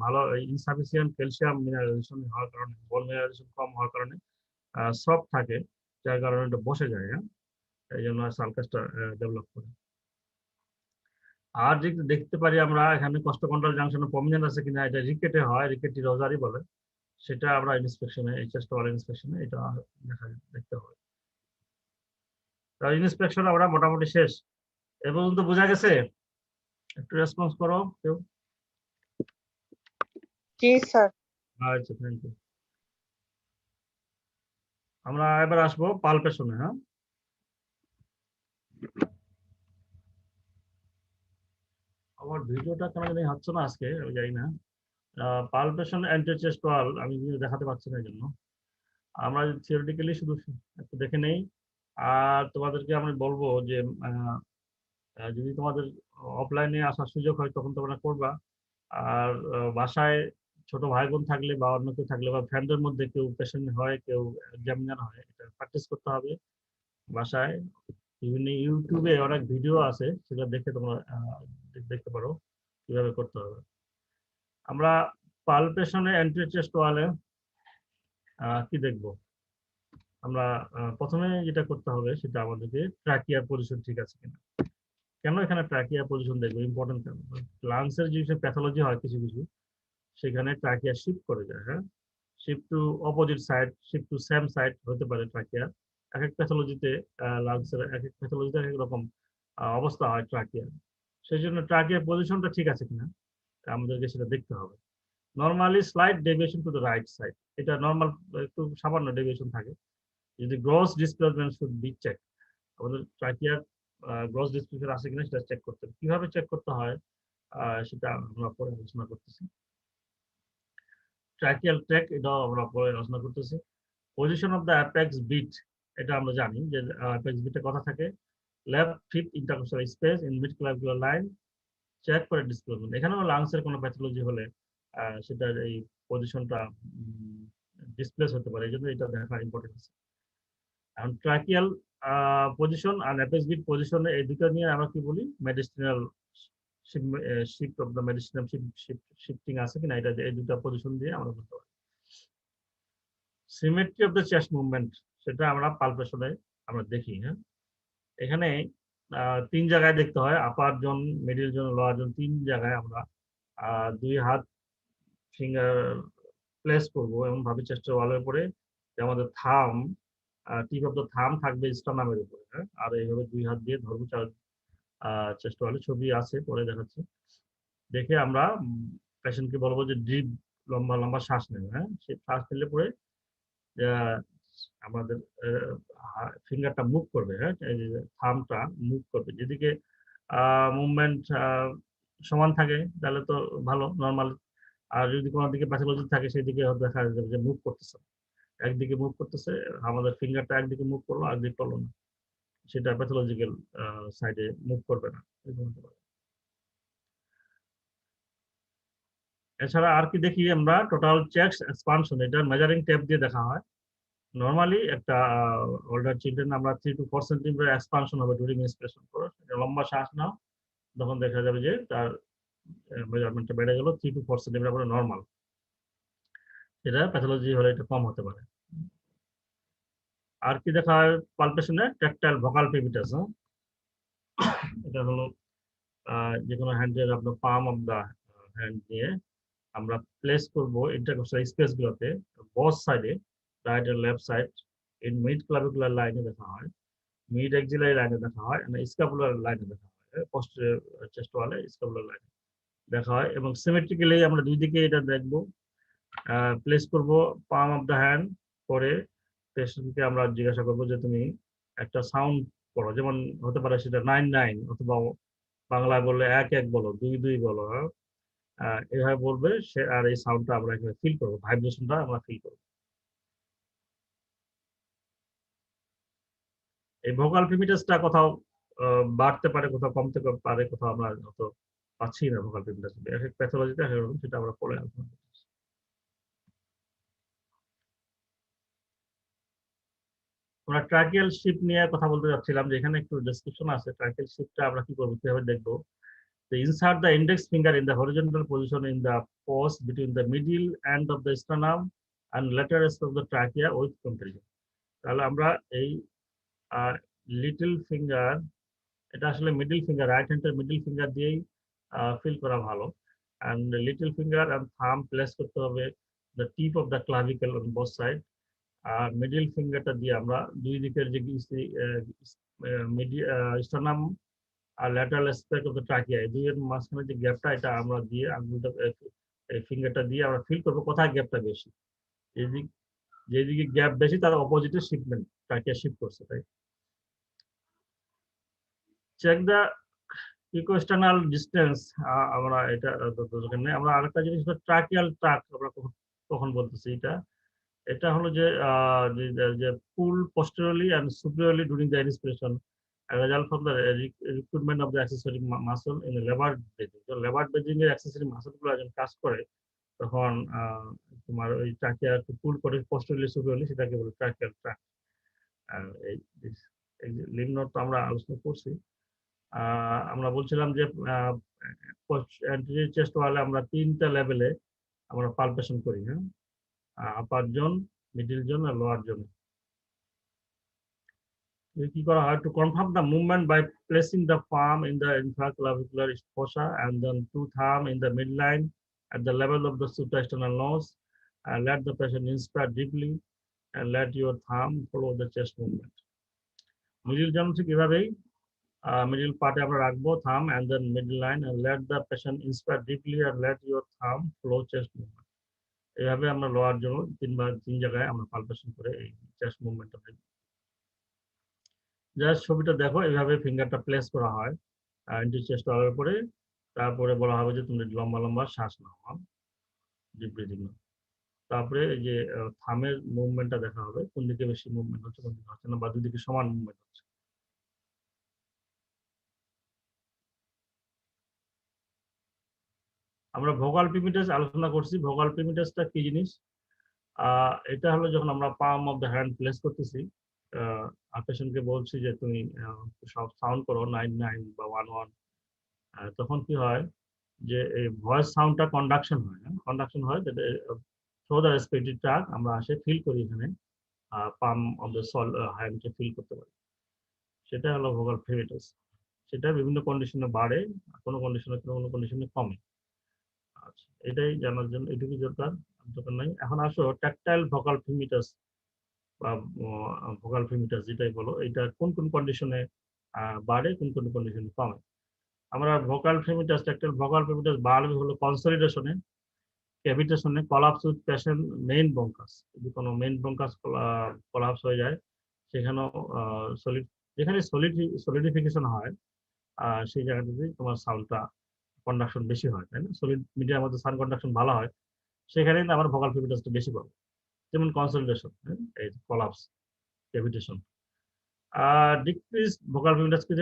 ভালো ইনসাফিসিয়েন্ট ক্যালসিয়াম মিনারেলাইজেশন হওয়ার কারণে, বল মিনারেলাইজেশন কম হওয়ার কারণে সফট থাকে, যার কারণে এটা বসে যায়। হ্যাঁ, এই জন্য সালকাসটা ডেভেলপ করে। আর যে দেখতে পারি আমরা এখানে কস্টোকন্ড্রাল জাংশনে প্রমিনেন্ট আছে কিনা, এটা রিকেটে হয়, রিকেটি রোজারি বলে, সেটা আমরা ইন্সপেকশনে, চেস্ট ওয়াল ইন্সপেকশনে এটা দেখতে হবে। তার ইন্সপেকশন আমরা মোটামুটি শেষ। এ পর্যন্ত বোঝা গেছে? একটু রেসপন্স করো কেউ। জি স্যার। আচ্ছা, থ্যাংক ইউ। আমরা এবার আসবো পালপেশনে। হ্যাঁ, আমার ভিডিওটা কেন জানি হচ্ছে না আজকে, আমি জানি না। পালপেশন অ্যান্টি চেস্ট ওয়াল আমি দেখাতে পারছি না, এই জন্য আমরা থিওরিটিক্যালি শুধু একটু দেখে নেই। আর তোমাদেরকে আমি বলবো যে যদি তোমাদের অফলাইনে আসার সুযোগ হয় তখন তোমরা করবা। আর বাসায় ছোট ভাই বোন থাকলে বা অন্য কেউ থাকলে বা ফ্রেন্ডের মধ্যে কেউ পেশেন্ট হয়, কেউ এক্সামিনার হয়, এটা প্র্যাকটিস করতে হবে বাসায়। বিভিন্ন ইউটিউবে অনেক ভিডিও আছে, সেটা দেখে তোমরা দেখতে পারো কিভাবে করতে হবে। আমরা পালপেশনে অ্যান্টি চেস্ট ওয়ালে কি দেখবো? আমরা প্রথমে যেটা করতে হবে সেটা আমাদেরকে ট্রাকিয়ার পজিশন ঠিক আছে কিনা। কেন এখানে ট্রাকিয়া পজিশন দেখবো? ইম্পর্টেন্ট কেন? লাংসের যে প্যাথোলজি হয় কিছু কিছু, সেখানে ট্রাকিয়া শিফট করে যায়। হ্যাঁ, shift to opposite side, shift to same side হতে পারে ট্রাকিয়া। এক এক প্যাথোলজিতে, লাংসের এক এক প্যাথোলজিতে এক এক রকম অবস্থা হয় ট্রাকিয়া। সেই জন্য ট্রাকিয়ার পজিশনটা ঠিক আছে কিনা আমাদেরকে সেটা দেখতে হবে। Normally slide deviation to the right side, এটা নর্মাল, একটু সামান্য ডেভিয়েশন থাকে। যদি gross displacement should be check, আমাদের ট্রাকিয়ার গ্রস ডিসপ্লেসমেন্ট আছে কিনা সেটা চেক করতে হবে। কিভাবে চেক করতে হয় সেটা আমরা পরে আলোচনা করতেছি। ট্রাকিয়াল ট্র্যাক, এটাও আমরা পরে আলোচনা করতেছি। Position of the apex beat, এটা আমরা জানি যে অ্যাপেক্স বিটে কথা থাকে left fifth intercostal space in mid clavicular line, check করে ডিসপ্লেসমেন্ট। এখানেও লাংসের কোনো প্যাথোলজি হলে সেটার এই পজিশনটা ডিসপ্লেস হতে পারে, এই জন্য এটা দেখা ইম্পর্টেন্ট আছে। এখন ট্রাকিয়াল পজিশন আর অ্যাপেক্স বিট পজিশনে, এই দুটো নিয়ে আমরা কি বলি, medicinal shift of the medicinal shifting আছে কিনা, এটা এই দুটো পজিশন দিয়ে আমরা বলতে পারি। Symmetry of the chest movement, সেটা আমরা পালপেশনে আমরা দেখি। হ্যাঁ, এখানে 3 জায়গায় দেখতে হয়, upper zone, middle zone, lower zone, 3 জায়গায় আমরা 2 হাত ফিঙ্গার প্লেস করবো এমন ভাবে চেস্টের ওয়ালের উপরে, যে আমাদের থাম, টিপ অফ দ্য থাম থাকবে স্টার্নামের উপরে। হ্যাঁ, আর এইভাবে 2 হাত দিয়ে ধরবো চেস্ট ওয়ালে, ছবি আছে পরে দেখাচ্ছি। দেখে আমরা পেশেন্টকে বলবো যে ডিপ লম্বা লম্বা শ্বাস নেবে। হ্যাঁ, সেই শ্বাস নিলে পরে আমাদের ফিঙ্গারটা মুভ করবে। হ্যাঁ, থামটা মুভ করবে, যেদিকে মুভমেন্ট সমান থাকে তাহলে তো ভালো, নর্মাল। আর যদি কোনো দিকে প্যাথোলজি থাকে সেদিকে দেখা যাবে যে মুভ করতেছে, একদিকে মুভ করতেছে, আমাদের ফিঙ্গারটা একদিকে মুভ করলো, একদিকে করলো না, সেটা প্যাথোলজিক্যাল সাইডে মুভ করবে না। এছাড়া আর কি দেখি আমরা, টোটাল চেস্ট এক্সপানশন, এটা মেজারিং টেপ দিয়ে দেখা হয়। নর্মালি একটা ওল্ডার চিলড্রেন আমরা 3 to 4 সেন্টিমিটার এক্সপানশন হবে ডিউরিং ইন্সপিরেশন করো, লম্বা শ্বাস নাও, তখন দেখা যাবে যে তার মেজারমেন্টটা বেড়ে গেল 3 to 4 সেন্টিমিটার করে নর্মাল। এটা প্যাথোলজি হলে এটা কম হতে পারে। আর কি দেখা হয় পালপেশনে? Tactile vocal পেভিটাস। এটা হলো যে কোনো হ্যান্ডের আপনার পাম অফ দা হ্যান্ড দিয়ে আমরা প্লেস করবো ইন্টারকোস্টাল স্পেস গুলোতে, বোথ সাইডে, রাইট আর left side, in mid clavicular লাইনে দেখা হয়, মিড এক্সিলারি লাইনে দেখা হয়, স্ক্যাপুলার লাইনে দেখা হয়, পোস্টেরিয়র চেস্ট ওয়ালে স্ক্যাপুলার লাইনে দেখা হয়। এবং সিমেট্রিক্যালি আমরা দুই দিকে এটা দেখবো, প্লেস করব পাম অফ দ্য হ্যান্ড করে পেশেন্টকে আমরা জিজ্ঞাসা করবো যে তুমি একটা সাউন্ড করো, যেমন হতে পারে সেটা 9-9, অথবা বাংলায় বললে 1-1 বলো, 2-2 বলো। এইভাবে বলবে সে, আর এই সাউন্ডটা আমরা এখানে ফিল করবো, ভাইব্রেশনটা আমরা ফিল করবো। এই ভোকাল প্রিমিটাসটা কোথাও বাড়তে পারে, কোথাও কমতে পারে, কোথাও আমরা হয়তো পাচ্ছি না ভোকাল পিমিটাস। এক এক প্যাথোলজিতে এক এক রকম, সেটা আমরা পরে আলোচনা করতেছি। আমরা ট্রাকিয়াল শিপ নিয়ে কথা বলতে যাচ্ছিলাম, যে এখানে একটু ডেসক্রিপশন আছে। ট্রাকিয়াল শিপটা আমরা কি করবো, কিভাবে দেখবো। তো insert the index finger in the horizontal position in the pause between the middle end of the sternum and lateral of the trachea with compression. তাহলে আমরা এই লিটল ফিঙ্গার, এটা আসলে মিডল ফিঙ্গার, রাইট হ্যান্ডের মিডল ফিঙ্গার দিয়েই ফিল করা ভালো। And little finger and thumb place করতে হবে the tip of the clavicle on both side. আর মিডল ফিঙ্গারটা দিয়ে আমরা দুই দিকের যে স্টার্নাম আর lateral aspect of the trachea, এই দুইয়ের মাঝখানে যে গ্যাপটা, এটা আমরা দিয়ে আঙুলটা, এই ফিঙ্গারটা দিয়ে আমরা ফিল করবো কোথায় গ্যাপটা বেশি। যেদিকে গ্যাপ বেশি তার অপোজিটে শিপমেন্ট, ট্রাকিয়া শিফট করছে, তাই। চেক দ্য ইকোস্টার্নাল ডিস্টেন্স, আমরা এটা দরকার নেই। আমরা আরেকটা জিনিস, ট্রাকিয়াল ট্রাক আমরা কখন বলতেছি, এটা হলো যে পুল posteriorly and superiorly during the inspiration, a result from the recruitment of the accessory muscle in the lever bracing. তো lever bracing এর accessory muscle গুলো যখন কাজ করে, তখন তোমার ওই ট্রাকিয়া পুল করে posteriorly superiorly, সেটাকে বলে ট্রাকিয়াল ট্রাক। এই লিম্ফ নোড তো আমরা আলোচনা করছি। আমরা বলছিলাম যে চেস্ট ওয়ালে আমরা 3টা লেভেলে আমরা পালপেশন করি, হ্যাঁ, আপার জোন, মিডল জোন আর লোয়ার জোন। কি করা হয়, to confirm the movement by placing the palm in the infraclavicular fossa and then two thumb in the midline at the level of the supraesternal nose, and let the patient inspire deeply and let your thumb follow the chest movement. Middle zone ঠিক এভাবেই মিডল পার্টে আমরা রাখবো থাম and then middle line, and let the patient inspire deeply and let your thumb follow chest movement. এইভাবে আমরা লোয়ার জন্য 3 জায়গায় আমরা পালপেশন করে এই চেস্ট মুভমেন্টটা দেখব। জাস্ট ছবিটা দেখো, এইভাবে ফিঙ্গারটা প্লেস করা হয় ইনটু চেস্ট ওয়ালের উপরে। তারপরে বলা হবে যে তুমি লম্বা লম্বা শ্বাস নাও, ডিপ ব্রিথিং নাও। তারপরে এই যে থামের মুভমেন্টটা দেখা হবে, কোন দিকে বেশি মুভমেন্ট হচ্ছে, কোন দিকে হচ্ছে না, বা দুদিকে সমান মুভমেন্ট হচ্ছে। আমরা ভোকাল পিমিটাস আলোচনা করছি। ভোকাল পিমিটাসটা কি জিনিস, এটা হলো যখন আমরা palm of the hand place করতেছি, পেশেন্টকে বলছি যে তুমি সব সাউন্ড করো 99 বা 11, তখন কি হয় যে এই ভয়েস সাউন্ডটা কন্ডাকশন হয়, কন্ডাকশন হয়, থ্রু দ্য রেসপিরেটরি ট্র্যাক্ট আমরা আসে ফিল করি, এখানে পাম অফ দ্য হ্যান্ডকে ফিল করতে পারি। সেটা হলো ভোকাল পিমিটাস। সেটা বিভিন্ন কন্ডিশনে বাড়ে, কোনো কন্ডিশনে কমে। আচ্ছা, এটাই জানার জন্য এটুকু দরকার নাই। এখন আসো ট্যাকটাইল ভোকাল পিমিটাস বা ভোকাল পিমিটাস যেটাই বলো, এটা কোন কোন কন্ডিশনে বাড়ে, কোন কোন কন্ডিশনে কমে। আমরা vocal fremitus, tactile vocal fremitus বাড়বে হলো কনসলিডেশনে, ক্যাভিটেশনে, collapse with passion main bronchus. যদি কোনো মেইন ব্রঙ্কাস কলাপস হয়ে যায়, সেখানেও যেখানে সলিডিফিকেশন হয়, সেই জায়গাটাতে তোমার সাউন্ডটা কন্ডাকশন বেশি হয়, তাই না। সলিড মিডিয়ার মধ্যে সাউন্ড কন্ডাকশন ভালো হয়, সেখানে আমার ভোকাল পিমিটাসটা বেশি পাবো। যেমন কনসলিডেশন, এই কলাপস, ক্যাভিটেশন। ডিক্রিজ ভোকাল পিমিটাসকে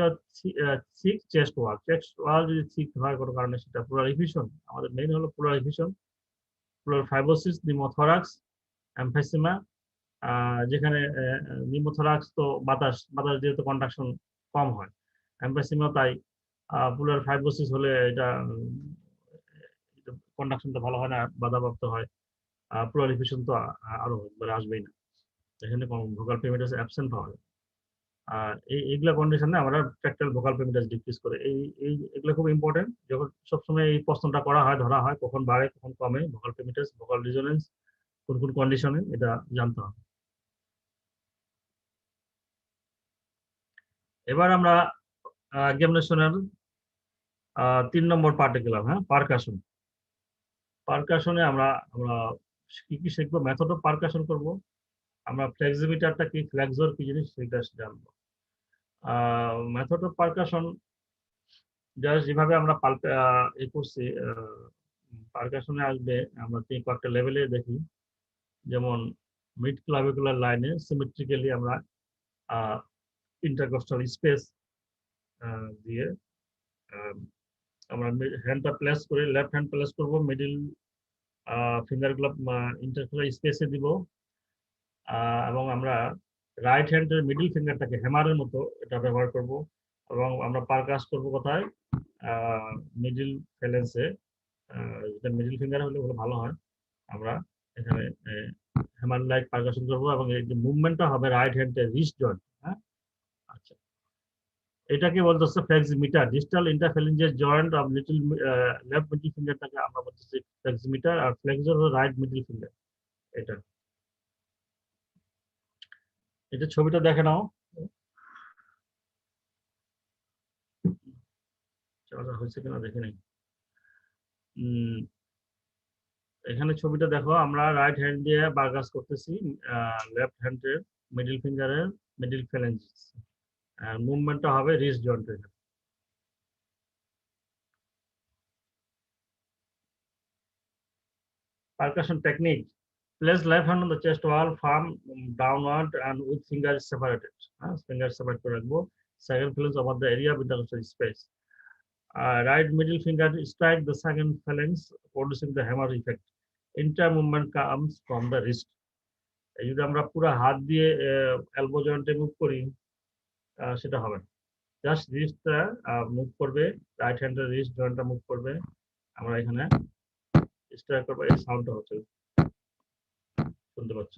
thick chest wall. Chest wall যদি থিক হয় কোনো কারণে, সেটা প্লুরাল এফিউশন, আমাদের মেইন হলো প্লুরাল এফিউশন, প্লুরাল ফাইব্রোসিস, নিউমোথরাক্স, এমফাইসিমা। যেখানে নিউমোথরাক্স তো বাতাস যেহেতু কন্ডাকশন কম হয়, এমফাইসিমা তাই। প্লুরাল ফাইব্রোসিস হলে এটা কন্ডাকশনটা ভালো হয় না, বাধাপ্রাপ্ত হয়। প্লুরাল এফিউশন তো আরো আসবেই না, এখানে ভোকাল পিমিটাস অ্যাবসেন্ট পাওয়া যায়। আর এইগুলা কন্ডিশনে আমরা ট্যাকটাইল ভোকাল পিমিটাস ডিক্রিজ করে। এগুলো খুব ইম্পর্টেন্ট, যখন সবসময় এই প্রশ্নটা করা হয়, ধরা হয়, কখন বাড়ে কখন কমে ভোকাল পিমিটাস, ভোকাল রিজোনেন্স, কোন কোন কন্ডিশনে, এটা জানতে হবে। এবার আমরা এক্সামিনেশনের 3 নম্বর পার্টে গেলাম, হ্যাঁ, পারকাশন। পারকাশনে আমরা কি কি শিখবো, মেথড অফ পারকাশন করবো, আমরা ফ্লেক্সিমিটারটা কি, ফ্লেক্সর কি জিনিস, সেটা জানবো। মেথড অফ পারকাশন জাস্ট যেভাবে আমরা করছি, পারকাশনে আসবে, আমরা কয়েকটা লেভেলে দেখি। যেমন মিড ক্লাভিকুলার লাইনে সিমেট্রিক্যালি আমরা ইন্টারকস্টাল স্পেস দিয়ে আমরা হ্যান্ডটা প্লেস করে লেফট হ্যান্ড প্লেস করব, মিডল ফিঙ্গার গুলো ইন্টারফেস স্পেসে দিব, এবং আমরা রাইট হ্যান্ডের মিডল ফিঙ্গারটাকে হ্যামারের মতো এটা ব্যবহার করব, এবং আমরা পারকাস করব কোথায়, মিডল ফ্যালেন্সে, এটা মিডল ফিঙ্গার হলে ভালো হয়। আমরা এখানে হ্যামার লাইক পারকাশন করব, এবং এই যে মুভমেন্টটা হবে রাইট হ্যান্ডের রিস্ট জয়েন্ট। হ্যাঁ, আচ্ছা, এটাকে বলতেছে pleximeter, distal interphalangeal joint of little left middle ফিঙ্গারটাকে আমরা বলতেছি ফ্লেক্সিমিটার, আর ফ্লেক্সর হলো রাইট মিডল ফিঙ্গার। এটা এটা ছবিটা দেখে নাও, হয়েছে কিনা দেখে নেই। এখানে ছবিটা দেখো, আমরা রাইট হ্যান্ড দিয়ে বারকাস করতেছি লেফট হ্যান্ডের মিডল ফিঙ্গারের মিডল ফ্যালেঞ্জিস, আর মুভমেন্টটা হবে রিস্ট জয়েন্টের। Percussion technique: place left hand on the chest wall, palm downward and with fingers separated. Fingers separate করে রাখবো। Second phalanx over the area with the space. Right middle finger strike the second phalanx, producing the hammer effect. Inter movement comes from the wrist. এই যদি আমরা পুরো হাত দিয়ে এলবো জয়েন্টে মুভ করি সেটা হবে না, জাস্ট রিস্টটা মুভ করবে, রাইট হ্যান্ডের রিস্ট জয়েন্টটা মুভ করবে, আমরা এখানে স্ট্রাইক করবো, এই সাউন্ডটা হচ্ছে, শুনতে পাচ্ছ?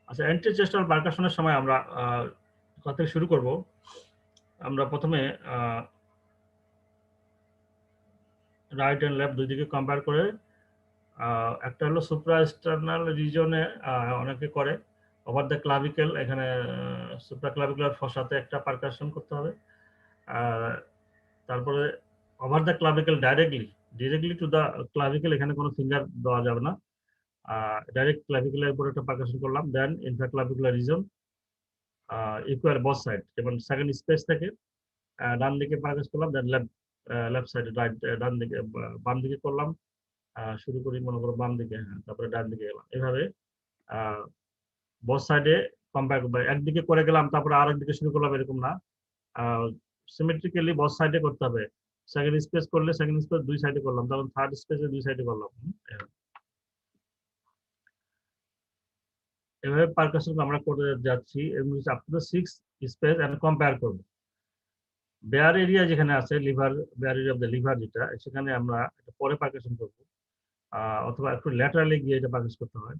আচ্ছা, এন্ট্রি চেস্টাল পারকাশনের সময় আমরা কথা থেকে শুরু করব। আমরা প্রথমে রাইট এন্ড লেফট দুই দিকে কম্পেয়ার করে, একটা হলো সুপ্রাস্টার্নাল রিজনে অনেকে করে, ওভার দ্য ক্লাভিকেল, এখানে সুপ্রাক্লাভিকুলার ফসাতে একটা পারকাশন করতে হবে, তারপরে over the clavicle directly to the clavicle, এখানে কোনো ফিঙ্গার দেওয়া যাবে না, ডাইরেক্ট ক্লাভিকুলার উপর একটা পারকাশন করলাম, দেন ইনফ্রাক্লাভিকুলার রিজন ইকুয়াল বোথ সাইড, যেমন সেকেন্ড স্পেস থেকে ডান দিকে পারকাশ করলাম, দেন লেফট সাইডে রাইট, ডান দিকে বাম দিকে করলাম, শুরু করি মনে করো বাম দিকে, হ্যাঁ, তারপরে ডান দিকে গেলাম, এভাবে বোথ সাইডে কম্পেয়ার করবো। একদিকে করে গেলাম তারপরে আরেক দিকে শুরু করলাম, এরকম না, সিমেট্রিক্যালি বোথ সাইডে করতে হবে। সেকেন্ড স্পেস করলে সেকেন্ড স্পেস দুই সাইডে করলাম, তখন থার্ড স্পেসে দুই সাইডে করলাম, এভাবে পারকাশন আমরা করে যাচ্ছি। Up to 6 space and compare করব। বেয়ার এরিয়া যেখানে আছে, liver, bare area of the liver যেটা, সেখানে আমরা পরে পারকাশন করব, অথবা একটু ল্যাটারালি গিয়ে এটা পারকাশ করতে হয়।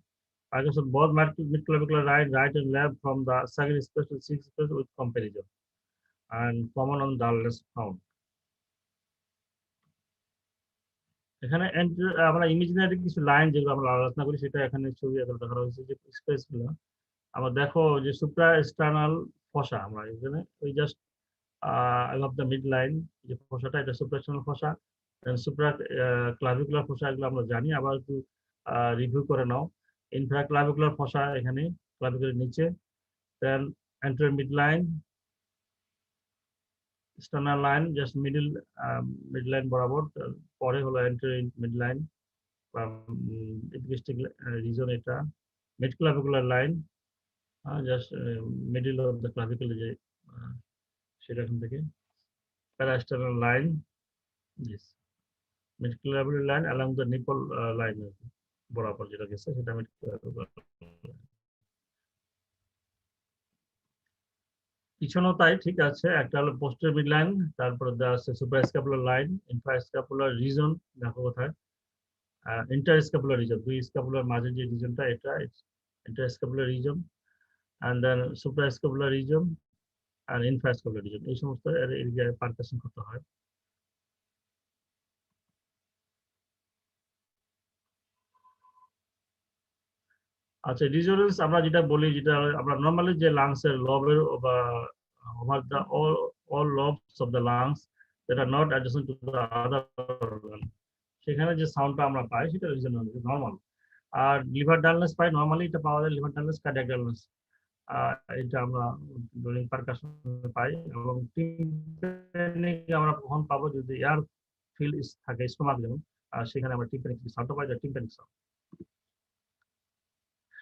Percussion both mid-clavicular right and left from the second space to 6 space with comparison and common on dullness found. এখানে আমরা ইমাজিনারি কিছু লাইন যেগুলো আমরা আলোচনা করি সেটা এখানে ছবি আকারে দেখানো হয়েছে, যে স্পেস গুলো আমরা দেখো, যে সুপ্রাস্টার্নাল ফসা, আমরা এখানে ওই just above the mid line যে ফসাটা, এটা সুপ্রাস্টার্নাল ফসা, দেন সুপ্রা ক্লাভিকুলার ফসা, এগুলো আমরা জানি, আবার একটু রিভিউ করে নাও। ইনফ্রাক্লাভিকুলার ফসা এখানে ক্লাভিকুলার নিচে, দেন anterior mid line, sternal line just mid line বরাবর, পরে হলো anterior mid line বা epigastric region, এটা mid clavicular line, just middle of the clavicle, যে সেটা এখান থেকে parasternal line, yes, mid clavicular line along the nipple line বরাবর যেটা গেছে সেটা mid clavicular line। পিছনেও তাই, ঠিক আছে, একটা হলো পোস্টেরিয়র মিড লাইন, তারপরে দেওয়া আছে সুপ্রাস্ক্যাপুলার লাইন, ইনফ্রাস্ক্যাপুলার রিজন দেখো কোথায়, ইন্টারস্ক্যাপুলার রিজন, দুই স্ক্যাপুলার মাঝে যে রিজনটা, এটা interscapular region, and then suprascapular region আর ইনফ্রাস্ক্যাপুলার রিজন, এই সমস্ত এরিয়ায় পারকাশন করতে হয়। আচ্ছা, রিজনেন্স আমরা যেটা বলি, যেটা আমরা নরমালি যে লাংসের লবের বা over the all lobes of the lungs that are not adjacent to the other organ, সেখানে যে সাউন্ডটা আমরা পাই সেটা রিজনেন্স নরমাল। আর লিভার ডালনেস পাই, নরমালি এটা পাওয়া যায় লিভার ডালনেস, কার্ডিয়াক ডালনেস, এটা আমরা ডুরিং পারকাশন পাই। এবং টিম্প্যানিক আমরা কখন পাবো, যদি এয়ার ফিল থাকে স্টোমাক যেমন, সেখানে আমরা টিম্প্যানিক সাউন্ডটা পাই, টিম্প্যানিক সাউন্ড।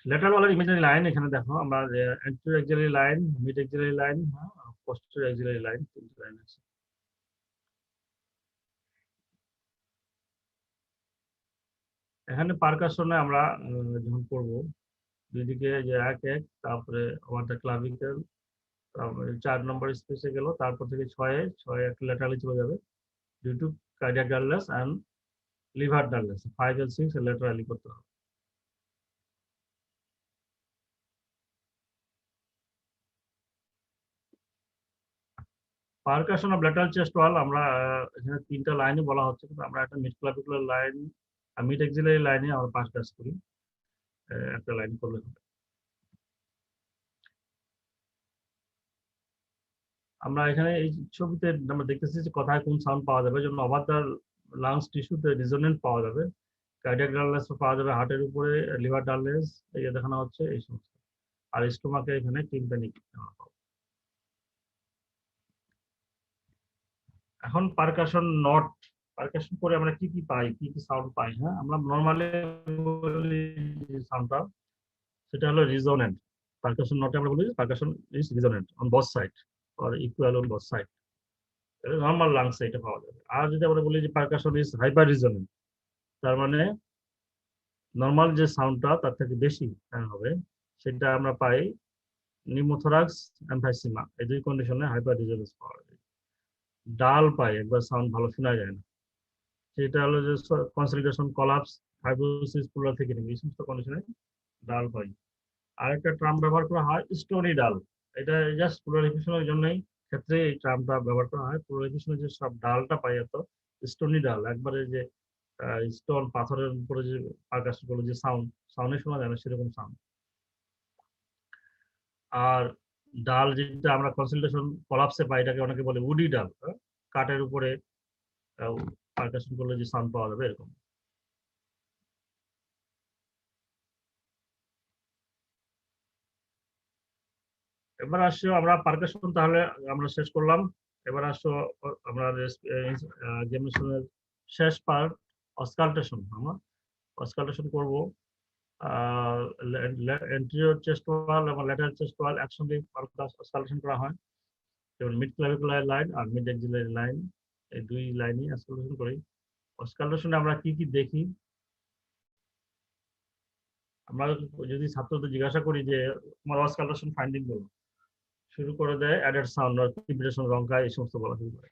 ল্যাটারাল ওয়ালের ইমাজিনারি লাইন এখানে দেখো আমরা anterior axillary line, mid axillary line, posterior axillary line, তিনটি লাইন আছে। এখানে পারকাশনে আমরা যখন করব দুইদিকে যে এক এক, তারপরে আমাদের ক্লাভিকেল, তারপরে 4 নম্বর স্পেসে গেল, তারপর থেকে 6 একটা ল্যাটারালি চলে যাবে due to cardiac dullness and liver dullness. 5 and 6 laterally করতে হবে। Percussion of lateral chest wall আমরা এখানে 3টা লাইনে বলা হচ্ছে, কিন্তু আমরা একটা মিড ক্লাভিকুলার লাইন আর মিড অ্যাক্সিলারি লাইনে আমরা 5 কাজ করি, একটা লাইন করলে হবে। আমরা এখানে এই ছবিতে আমরা দেখতেছি যে কোথায় কোন সাউন্ড পাওয়া যাবে, যেমন ওভার দ্য লাংস টিস্যুতে রিজোনেন্ট পাওয়া যাবে, কার্ডিয়াক ডালনেস পাওয়া যাবে হার্টের উপরে, লিভার ডালনেস এই দেখানো হচ্ছে এই সমস্ত, আর স্টোমাকে এখানে টিম্প্যানিক। এখন পারকাশন নট, পারকাশন করে আমরা কি কি পাই, কি কি সাউন্ড পাই? হ্যাঁ, আমরা নরমালি সাউন্ডটা সেটা হলো রিজোনেন্ট। পারকাশন নটে আমরা বলি percussion is resonant on both side or equal on both side, normal lungs এটা পাওয়া যাবে। আর যদি আমরা বলি যে পারকাশন ইজ হাইপার রিজোনেন্ট, তার মানে নরমাল যে সাউন্ডটা তার থেকে বেশি হবে, সেটা আমরা পাই নিউমোথোরাক্স, এমফাইসিমা, এই দুই কন্ডিশনে হাইপার রিজোনেন্স পাওয়া যায়। ডাল পাই, একবার সাউন্ড ভালো শোনা যায় না, সেটা হলো যে কনসলিডেশন, কলাপস, ফাইব্রোসিস, প্লুরাল থেকে এই সমস্ত কন্ডিশনে ডাল পাই। আরেকটা টার্ম ব্যবহার করা হয় স্টোনি ডাল, এটা জাস্ট প্লুরালিফিকেশনের জন্যই ক্ষেত্রে এই টার্মটা ব্যবহার করা হয়। প্লুরালিফিকেশনে যে সব ডালটা পাই এত স্টোনি ডাল, একবারে যে স্টোন পাথরের উপরে যে পারকাশন করলে যে সাউন্ডে শোনা যায় না সেরকম সাউন্ড। আর ডাল যেটা আমরা কনসলিডেশন কলাপসে পাই, এটাকে অনেকে বলে উডি ডাল, কাঠের উপরে পারকাশন করলে যে সাউন্ড পাওয়া যাবে এরকম। এবার আসো আমরা পারকাশন তাহলে আমরা শেষ করলাম। এবার আসো আমরা গেমসনের শেষ পার্ট অসকালটেশন। আমরা অসকালটেশন করব এন্টেরিয়র চেস্ট ওয়াল এবং ল্যাটারাল চেস্ট ওয়াল একসঙ্গে অসকালটেশন করা হয়, যেমন মিড ক্লাভিকুলার লাইন আর মিড অ্যাক্সিলারি লাইন, এই দুই লাইনই অসকালটেশন করি। অসকালটেশনে আমরা কি কি দেখি, আমরা যদি ছাত্রদের জিজ্ঞাসা করি যে তোমার অসকালটেশন ফাইন্ডিং বলো, শুরু করে দেয় অ্যাডেড সাউন্ড আর ভাইব্রেশন, রংকা, এই সমস্ত বলা শুরু করে।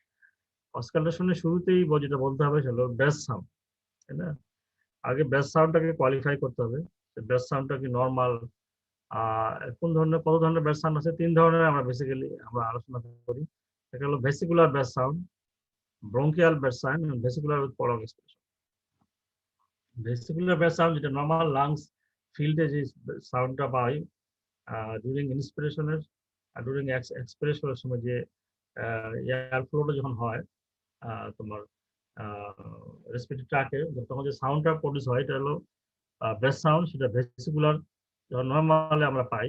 অসকালটেশনের শুরুতেই যেটা বলতে হবে সেটা হলো বেস সাউন্ড, তাই না? আগে বেস সাউন্ডটাকে কোয়ালিফাই করতে হবে, বেস সাউন্ডটা কি নরমাল, কোন ধরনের, কত ধরনের বেস সাউন্ড আছে? 3 ধরনের আমরা বেসিক্যালি আমরা আলোচনা করি। একটা হলো vesicular base sound, bronchial base sound, vesicular with prolong expression. Vesicular base sound যেটা নরমাল লাংস ফিল্ডে যে সাউন্ডটা পাই ডিউরিং ইন্সপিরেশনের আর ডিউরিং এক্সপিরেশনের সময়, যে এয়ার ফ্লোটা যখন হয় তোমার রেসপিরেটরি ট্র্যাকে, তখন যে সাউন্ডটা প্রডিউস হয় এটা হলো বেস সাউন্ড, সেটা ভেসিকুলার নরমালি আমরা পাই।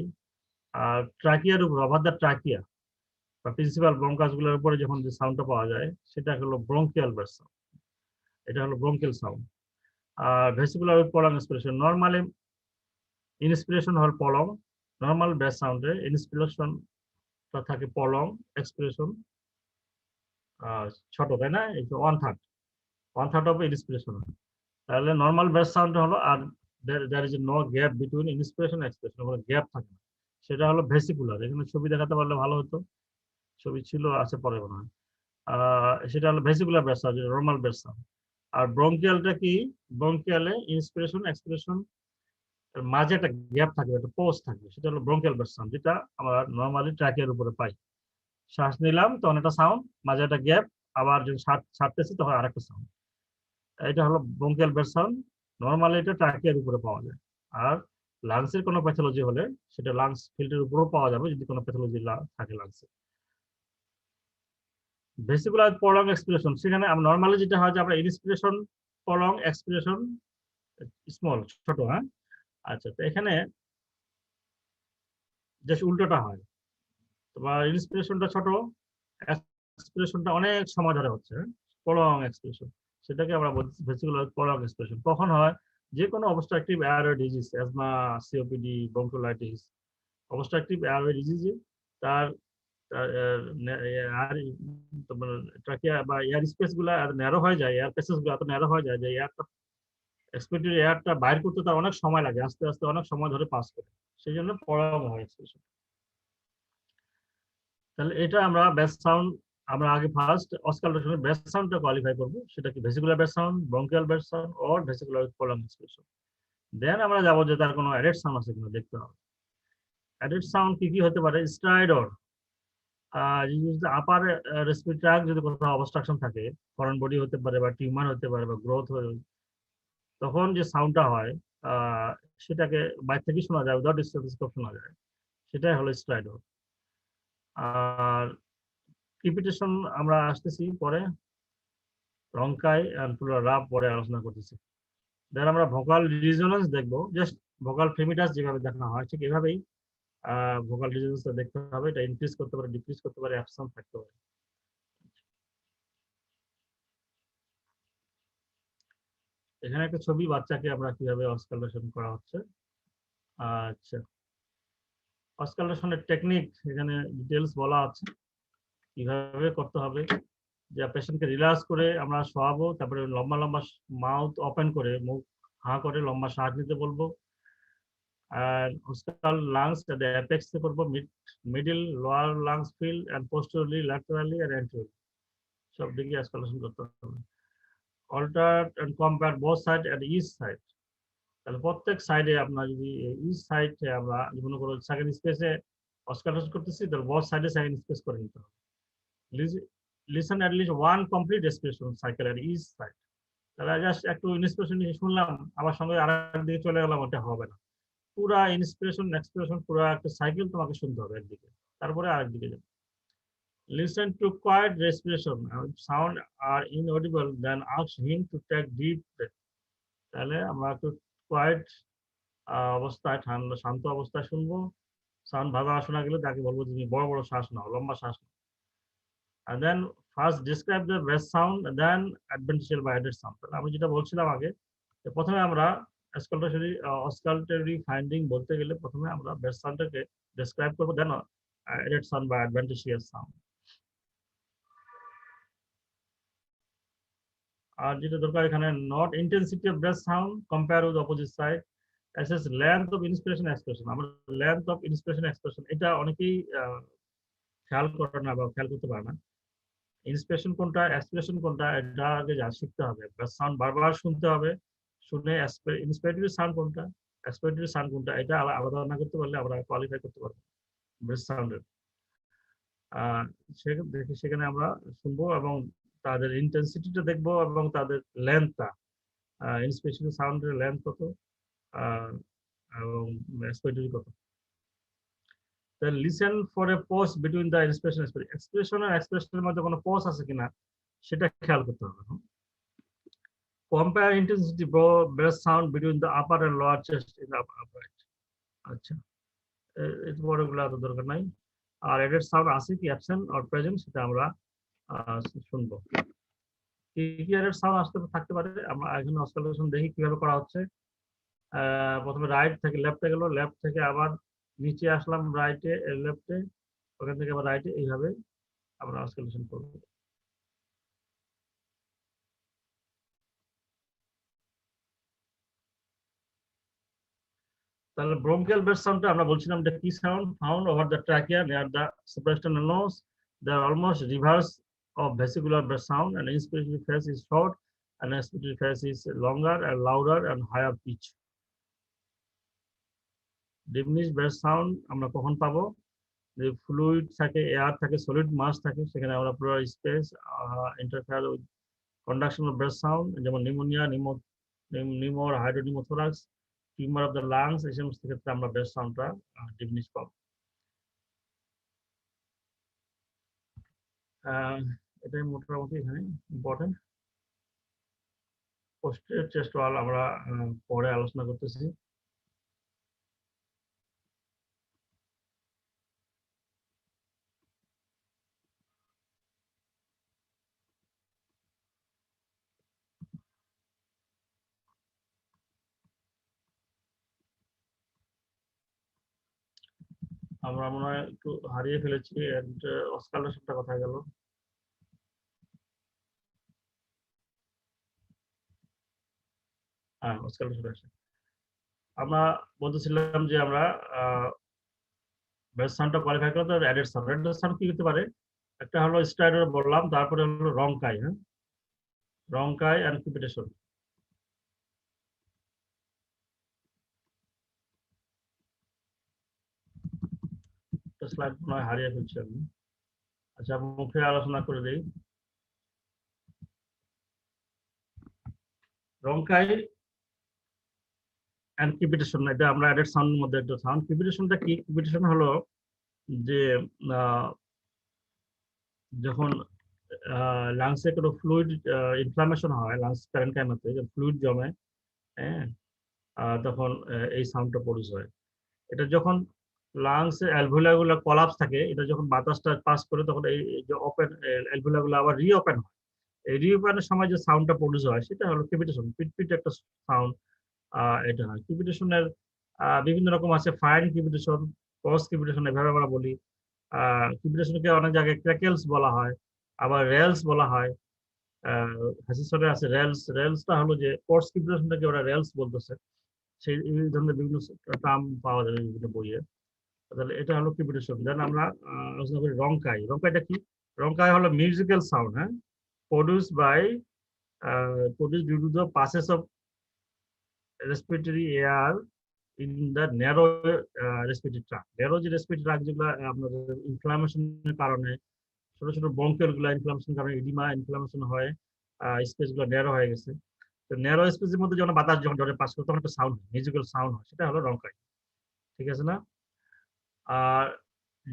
আর ট্রাকিয়ার উপর, ওভার দ্য ট্রাকিয়া বা প্রিন্সিপাল ব্রঙ্কাসগুলোর উপরে যখন যে সাউন্ডটা পাওয়া যায় সেটা হলো ব্রঙ্কিয়াল বেস সাউন্ড, এটা হলো ব্রঙ্কিয়াল সাউন্ড। আর vesicular with prolong expiration, normally inspiration হল প্রলং, নরমাল বেস সাউন্ডে ইনস্পিরেশনটা থাকে প্রলং, এক্সপিরেশন ছোট, তাই না? এই 1/3 অফ ইনস্পিরেশন। তাহলে নরমাল বেস সাউন্ড হলো, আর there is no gap between inspiration and expiration, কোনো গ্যাপ থাকে না, সেটা হলো ভেসিকুলার। এখানে ছবি দেখাতে পারলে ভালো হতো, ছবি ছিল আছে পরে মনে হয়। সেটা হলো ভেসিকুলার বেস সাউন্ড, নরমাল বেস সাউন্ড। আর ব্রঙ্কিয়ালটা কি? ব্রঙ্কিয়ালে ইন্সপিরেশন এক্সপিরেশন মাঝে একটা গ্যাপ থাকবে, একটা পজ থাকবে, সেটা হলো ব্রঙ্কিয়াল বেস সাউন্ড, যেটা আমরা নরমালি ট্র্যাকের উপরে পাই। শ্বাস নিলাম তখন একটা সাউন্ড, মাঝে একটা গ্যাপ, আবার যখন ছাড়তেছি তখন আরেকটা সাউন্ড, এটা হলো ব্রঙ্কিয়াল বেস সাউন্ড। নরমালি এটা ট্র্যাকের উপরে পাওয়া যায়। আর লাংসের কোনো প্যাথোলজি হলে সেটা লাংস ফিল্ডের উপরেও পাওয়া যাবে যদি কোনো প্যাথোলজি থাকে লাংসে। ভেসিকুলার প্রলং এক্সপিরেশন, সেখানে আমরা নরমালি যেটা হয় যে আমরা ইনস্পিরেশন প্রলং, এক্সপিরেশন স্মল, ছোট। হ্যাঁ, আচ্ছা, তো এখানে যে উল্টোটা হয়, তোমার ইনস্পিরেশনটা ছোট, এক্সপিরেশনটা অনেক সময় ধরে হচ্ছে, প্রলং এক্সপিরেশন, সেটাকে আমরা বলছি ভেসিকুলার প্রলং এক্সপিরেশন। কখন হয়? যে কোনো obstructive airway disease, asthma, COPD, bronchiolitis, obstructive airway ডিজিজে তার আর তোমার ট্রাকিয়া বা এয়ার স্পেস গুলা ন্যারো হয়ে যায়, এয়ার প্যাসেজ গুলো এত ন্যারো হয়ে যায় যে এয়ারটা এক্সপেক্টেড এয়ারটা বাইর করতে তার অনেক সময় লাগে, আস্তে আস্তে অনেক সময় ধরে পাস করে, সেই জন্য প্রবলেম হয় এক্সপ্রেশন। তাহলে এটা আমরা বেস্ট সাউন্ড, আমরা আগে ফার্স্ট অসকালটেশনের বেস্ট সাউন্ডটা কোয়ালিফাই করব, সেটা কি vesicular breath sound, bronchial breath sound or vesicular prolong expression. Then আমরা যাবো যে তার কোনো অ্যাডেড সাউন্ড আছে কিনা দেখতে হবে। অ্যাডেড সাউন্ড কি কি হতে পারে? স্ট্রাইডর, আপার রেসপিরেটরি ট্র্যাক্ট যদি কোথাও অবস্ট্রাকশন থাকে, ফরেন বডি হতে পারে বা টিউমার হতে পারে বা গ্রোথ হয়ে, তখন যে সাউন্ডটা হয় সেটাকে বাইরে থেকে শোনা যায়, উইদাউট স্টেথোস্কোপ শোনা যায়, সেটাই হলো স্ট্রাইডর। আর ক্রিপিটেশন আমরা আসতেছি পরে, রংকাই এন্ড রাব পরে আলোচনা করতেছি। দেন আমরা ভোকাল রিজোনেন্স দেখবো, জাস্ট ভোকাল ফেমিটাস যেভাবে দেখা হয় ঠিক এভাবেই ভোকাল রিজোনেন্সটা দেখতে হবে। এটা ইনক্রিজ করতে পারে, ডিক্রিজ করতে পারে, অ্যাবসেন্ট থাকতে পারে। এখানে একটা ছবি, বাচ্চাকে আমরা কিভাবে অসকালটেশন করা হচ্ছে। আচ্ছা, অসকালটেশনের টেকনিক এখানে ডিটেলস বলা আছে কিভাবে করতে হবে। যে পেশেন্টকে রিল্যাক্স করে আমরা শোয়াবো, তারপরে লম্বা লম্বা মাউথ ওপেন করে, মুখ হাঁ করে লম্বা শ্বাস নিতে বলবো। And oscal lungs at the apex করব, middle lower lungs fill and posteriorly, laterally and anteriorly সব দিকে অ্যাসকালেশন করতে হবে। Alternate and compare both side at each side, তাহলে প্রত্যেক সাইডে আপনার যদি ইচ সাইডে আমরা মনে করো সেকেন্ড স্পেসে অসকালেশন করতেছি, তাহলে both সাইডে সেকেন্ড স্পেস করে নিতে হবে। Listen at least one complete respiration cycle at each side, তাহলে জাস্ট একটু ইন্সপিরেশন শুনলাম আবার সঙ্গে আরেক দিকে চলে গেলাম, ওটা হবে না। পুরা ইন্সপিরেশন এক্সপিরেশন পুরা একটা সাইকেল তোমাকে শুনতে হবে একদিকে, তারপরে আরেকদিকে যাবে। Listen to quiet respiration. If sound are inaudible, then ask him to take deep breath. তাহলে আমরা একটু কোয়াইট অবস্থায়, ঠান্ডা শান্ত অবস্থায় শুনবো। সাউন্ড ভালো শোনা গেলে তাকে বলবো তুমি বড় বড় শ্বাস নাও, লম্বা শ্বাস নাও। And then first describe the best sound, and then adventitial বা added sound. আমি যেটা বলছিলাম আগে, প্রথমে আমরা অসকালটেরি ফাইন্ডিং বলতে গেলে প্রথমে আমরা বেস্ট সাউন্ডটাকে ডেসক্রাইব করবো, দেন অ্যাডেড সাউন্ড বা অ্যাডভান্টেজিয়াস সাউন্ড। আর যেটা দরকার এখানে, not intensity of breath sound, compare with opposite side, assess length of inspiration expiration. আমরা লেন্থ অফ ইন্সপিরেশন এক্সপ্রেশন এটা অনেকেই খেয়াল করে না বা খেয়াল করতে পারে না। ইন্সপিরেশন কোনটা, এক্সপ্রেশন কোনটা, এটা আগে যা শিখতে হবে। বেস্ট সাউন্ড বারবার শুনতে হবে, শুনে ইন্সপিরেটরি সাউন্ড কোনটা, এক্সপিরেটরি সাউন্ড কোনটা, এটা আলাদা না করতে পারলে আমরা কোয়ালিফাই করতে পারবো বেস্ট সাউন্ডের। সেখানে আমরা শুনবো এবং তাদের ইন্টেন্সিটিটা দেখবো এবং তাদের লেন্থটা, ইন্সপিরেশন সাউন্ডের লেন্থ কত এবং এক্সপিরেটরি কত। Then listen for a pause between the inspiration and expression আর এক্সপ্রেশনের মধ্যে কোনো পজ আছে কিনা সেটা খেয়াল করতে হবে। Compare intensity breath sound between the upper and lower chest in the upright. আচ্ছা, এই বড়গুলো এত দরকার নাই। আর এডেড সাউন্ড আছে কি অ্যাবসেন্ট অর প্রেজেন্ট সেটা আমরা শুনবো। কি কি এডেড সাউন্ড আসতে থাকতে পারে, আমরা এখানে অসকালেশন দেখি কিভাবে করা হচ্ছে। প্রথমে রাইট থেকে লেফটে গেল, লেফট থেকে আবার নিচে আসলাম রাইটে, লেফটে, ওখান থেকে আবার রাইটে, এইভাবে আমরা অসকালেশন করব। তাহলে ব্রঙ্কিয়াল ব্রেথ সাউন্ডটা আমরা বলছিলাম এটা কি sound, found over the trachea near the supraesternal nose. They are almost reverse of vesicular breath sound, and inspiratory phase is short and expiratory phase is longer and louder and higher pitch. Diminished breath sound আমরা কখন পাবো? যে ফ্লুইড থাকে, এয়ার থাকে, সলিড মাস থাকে, সেখানে আমরা পুরো space interfere with conduction of breath sound, যেমন নিউমোনিয়া, নিউমোর, hydropneumothorax, tumour of the lungs, এই সমস্ত ক্ষেত্রে আমরা ব্রেথ সাউন্ডটা ডিমিনিশ পাবো। এটাই মোটামুটি এখানে ইম্পর্টেন্ট। পোস্টের চেস্ট ওয়াল আমরা পরে আলোচনা করতেছি। আমরা মনে হয় একটু হারিয়ে ফেলেছি। এন্ড অস্কালেশনটা কোথায় গেল? হ্যাঁ, অস্কালেশন আছে। আমরা বলতেছিলাম যে আমরা বেস সাউন্ডটা কোয়ালিফাই করতে অ্যাডেড সাউন্ড। অ্যাডেড সাউন্ড কি হতে পারে? একটা হলো স্ট্রাইডার বললাম, তারপরে হলো রংকাই। হ্যাঁ, রংকাই এন্ড কিপিটেশন। স্লাইড নয় হারিয়ে ফেলছি আমি। আচ্ছা, মুখে আলোচনা করে দিই। রংকাই এন্ড কিপিটেশন, এটা আমরা অ্যাডেড সাউন্ডের মধ্যে একটা সাউন্ড। কিপিটেশনটা কি? কিপিটেশন হলো যে যখন লাংসে কোনো ফ্লুইড ইনফ্লামেশন হয়, লাংস প্যারেনকাইমাতে ফ্লুইড জমে, হ্যাঁ, তখন এই সাউন্ডটা প্রডিউস হয়। এটা যখন লাংস অ্যালভেওলাগুলো কলাপস থাকে, এটা যখন বাতাসটা পাস করে তখন এই যে ওপেন অ্যালভেওলাগুলো আবার রিওপেন হয়। এই রিওপেনের সময় যে সাউন্ডটা প্রডিউস হয় সেটা হলো কিপিটেশন। পিট একটা সাউন্ড এটা হয়। কিপিটেশনের বিভিন্ন রকম আছে, ফাইন কিপিটেশন, ক্রস কিপিটেশন, এভাবে আমরা বলি। কিপিটেশনকে অনেক জায়গায় ক্র্যাকেলস বলা হয়, আবার রেলস বলা হয়। হাসিসরে আছে রেলস। রেলসটা হলো যে কোর্স কিপিটেশনটাকে ওরা রেলস বলতেছে। সেই এই ধরনের বিভিন্ন টার্ম পাওয়া যাবে বিভিন্ন বইয়ে। তাহলে এটা হলো কিপিটেশন। দেন আমরা আলোচনা করি রংকাই। রংকাইটা কি? রংকাই হলো মিউজিক্যাল সাউন্ড, হ্যাঁ, produced by produced due to the passes of respiratory air in the narrow respiratory tract. narrow যে respiratory tract যেগুলো আপনাদের ইনফ্লামেশনের কারণে ছোট ছোট ব্রঙ্কিওল গুলো ইনফ্লামেশনের কারণে এডিমা ইনফ্লামেশন হয়, স্পেস গুলো ন্যারো হয়ে গেছে। তো ন্যারো স্পেসের মধ্যে যখন বাতাস যখন জলে পাস করে তখন একটা সাউন্ড, মিউজিক্যাল সাউন্ড হয়, সেটা হলো রংকাই। ঠিক আছে না? আর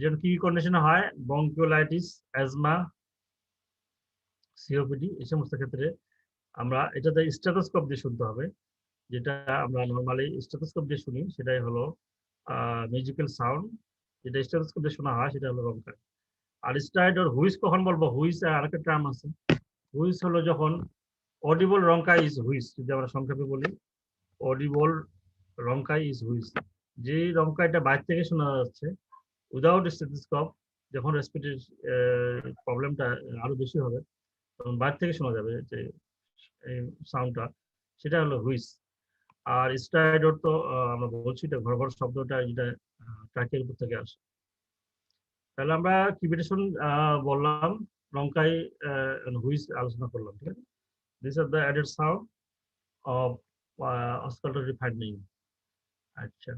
যেন কি কন্ডিশনে হয়, ব্রঙ্কিওলাইটিস, অ্যাজমা, সিওপিডি, এই সমস্ত ক্ষেত্রে আমরা এটাতে স্টেথোস্কোপ দিয়ে শুনতে হবে। যেটা আমরা নর্মালি স্টেথোস্কোপ দিয়ে শুনি সেটাই হলো মিউজিক্যাল সাউন্ড। যেটা স্টেথোস্কোপ দিয়ে শোনা হয় সেটা হলো রংকাই। আর স্ট্রাইড আর হুইস কখন বলবো? হুইস আরেকটা টার্ম আছে। হুইস হলো যখন অডিবল রংকাই ইজ হুইস, যদি আমরা সংক্ষেপে বলি, অডিবল রংকাই ইজ হুইস। যে রংকাইটা বাইরে থেকে শোনা যাচ্ছে উইদাউট স্টেথোস্কোপ, যখন রেসপিরেটরি প্রবলেমটা আরো বেশি হবে তখন বাইরে থেকে শোনা যাবে যে সাউন্ডটা, সেটা হলো হুইস। আর স্ট্রাইডর তো আমরা বলছি এটা ঘর ঘর শব্দটা, যেটা ট্র্যাকের উপর থেকে আসে। তাহলে আমরা কিপিটেশন বললাম, রংকাই হুইস আলোচনা করলাম। ঠিক আছে, this are the added sound of auscultatory finding. আচ্ছা,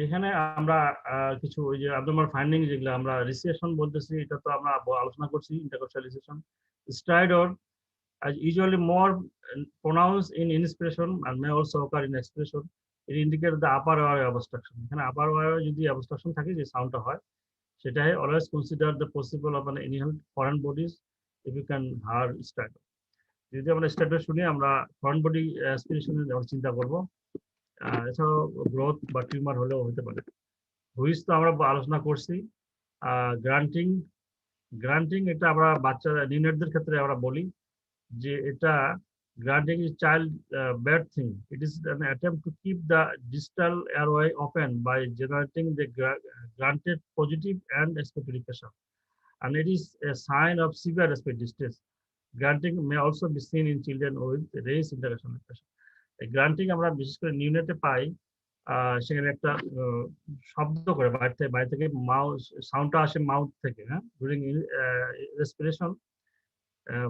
এখানে আমরা কিছু ওই যে আব্দুল ফাইন্ডিং যেগুলো আমরা রিসিয়েশন বলতেছি, এটা তো আমরা আলোচনা করছি, intercostal রিসিয়েশন। স্ট্রাইডর as usually more pronounced in inspiration and may also occur in expression. It indicates the upper airway obstruction. এখানে upper airway যদি obstruction থাকে যে সাউন্ডটা হয়, সেটাই always consider the possible of an inhaled foreign bodies if you can hear stridor. যদি আমরা স্ট্রাইডর শুনি আমরা ফরেন বডি অ্যাসপিরেশনের যেমন চিন্তা করবো, এছাড়াও গ্রোথ বা টিউমার হলেও হতে পারে। হুইস তো আমরা আলোচনা করছি। গ্রান্টিং, গ্রান্টিং এটা আমরা বাচ্চারা নিউনেটদের ক্ষেত্রে আমরা বলি যে এটা granting is child birthing. It is an attempt to keep the distal airway open by generating the granted positive and expiratory pressure, and it is a sign of severe respiratory distress. Granting may also be seen in children with raised interactional pressure. Granting আমরা বিশেষ করে নিউনেটে পাই, সেখানে একটা শব্দ করে বাইরে থেকে মাউথ সাউন্ডটা আসে মাউথ থেকে, হ্যাঁ, ডিউরিং রেসপিরেশন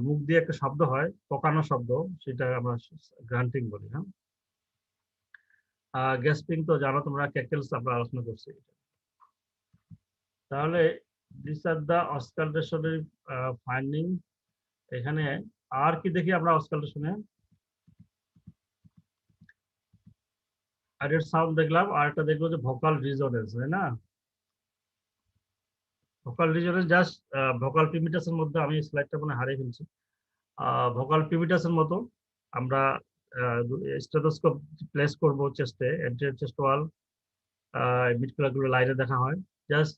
মুখ দিয়ে একটা শব্দ হয়, পকানো শব্দ, সেটা আমরা গ্রান্টিং বলি। হ্যাঁ, গ্যাসপিং তো জানো তোমরা, ক্যাকেলস আমরা আলোচনা করছি। তাহলে দিস আর দা অস্কালটেশনের ফাইন্ডিং। এখানে আর কি দেখি আমরা অস্কালটেশনে? অ্যাডেড সাউন্ড দেখলাম, আর একটা দেখবো যে ভোকাল রিজনেন্স, তাই না? ভোকাল রিজনেন্স জাস্ট ভোকাল প্রিমিটাসের মধ্যে, আমি স্লাইডটা মনে হারিয়ে ফেলছি। ভোকাল প্রিমিটাসের মতো আমরা স্টেথোস্কোপ প্লেস করব চেস্টে, এন্টিরিয়র চেস্ট ওয়াল, মিডকুলারগুলো লাইনে দেখা হয়। জাস্ট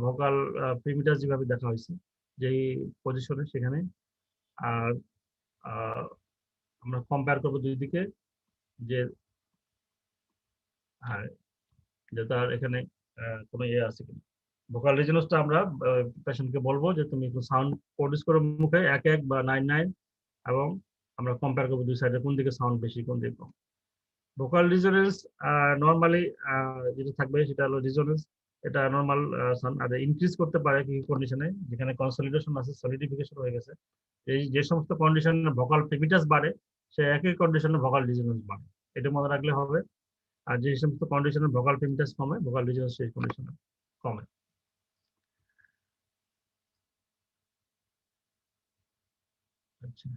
ভোকাল প্রিমিটাস যেভাবে দেখা হয়েছে যেই পজিশনে সেখানে। আর আমরা কম্পেয়ার করবো দুই দিকে যে হ্যাঁ যে তার এখানে কোনো ইয়ে আছে কিনা। ভোকাল রিজনসটা আমরা পেশেন্টকে বলবো যে তুমি একটু সাউন্ড প্রডিউস করো মুখে 1 বা 9 এবং আমরা কম্পেয়ার করবো দুই সাইডে কোন দিকে সাউন্ড বেশি কোন দিকে কম। ভোকাল রিজনেন্স নর্মালি যেটা থাকবে সেটা হলো রিজনেন্স, এটা নর্মাল সাউন্ড। আর ইনক্রিজ করতে পারে কি কন্ডিশনে, যেখানে কনসলিডেশন আছে সলিডিফিকেশন হয়ে গেছে, এই যে সমস্ত কন্ডিশনে ভোকাল প্রিমিটাস বাড়ে সে একই কন্ডিশনে ভোকাল রিজনেন্স বাড়ে, এটা মনে রাখলে হবে। আর যে সমস্ত কন্ডিশনে ভোকাল প্রিমিটাস কমে ভোকাল রিজনেন্স সেই কন্ডিশনে কমে। আচ্ছা,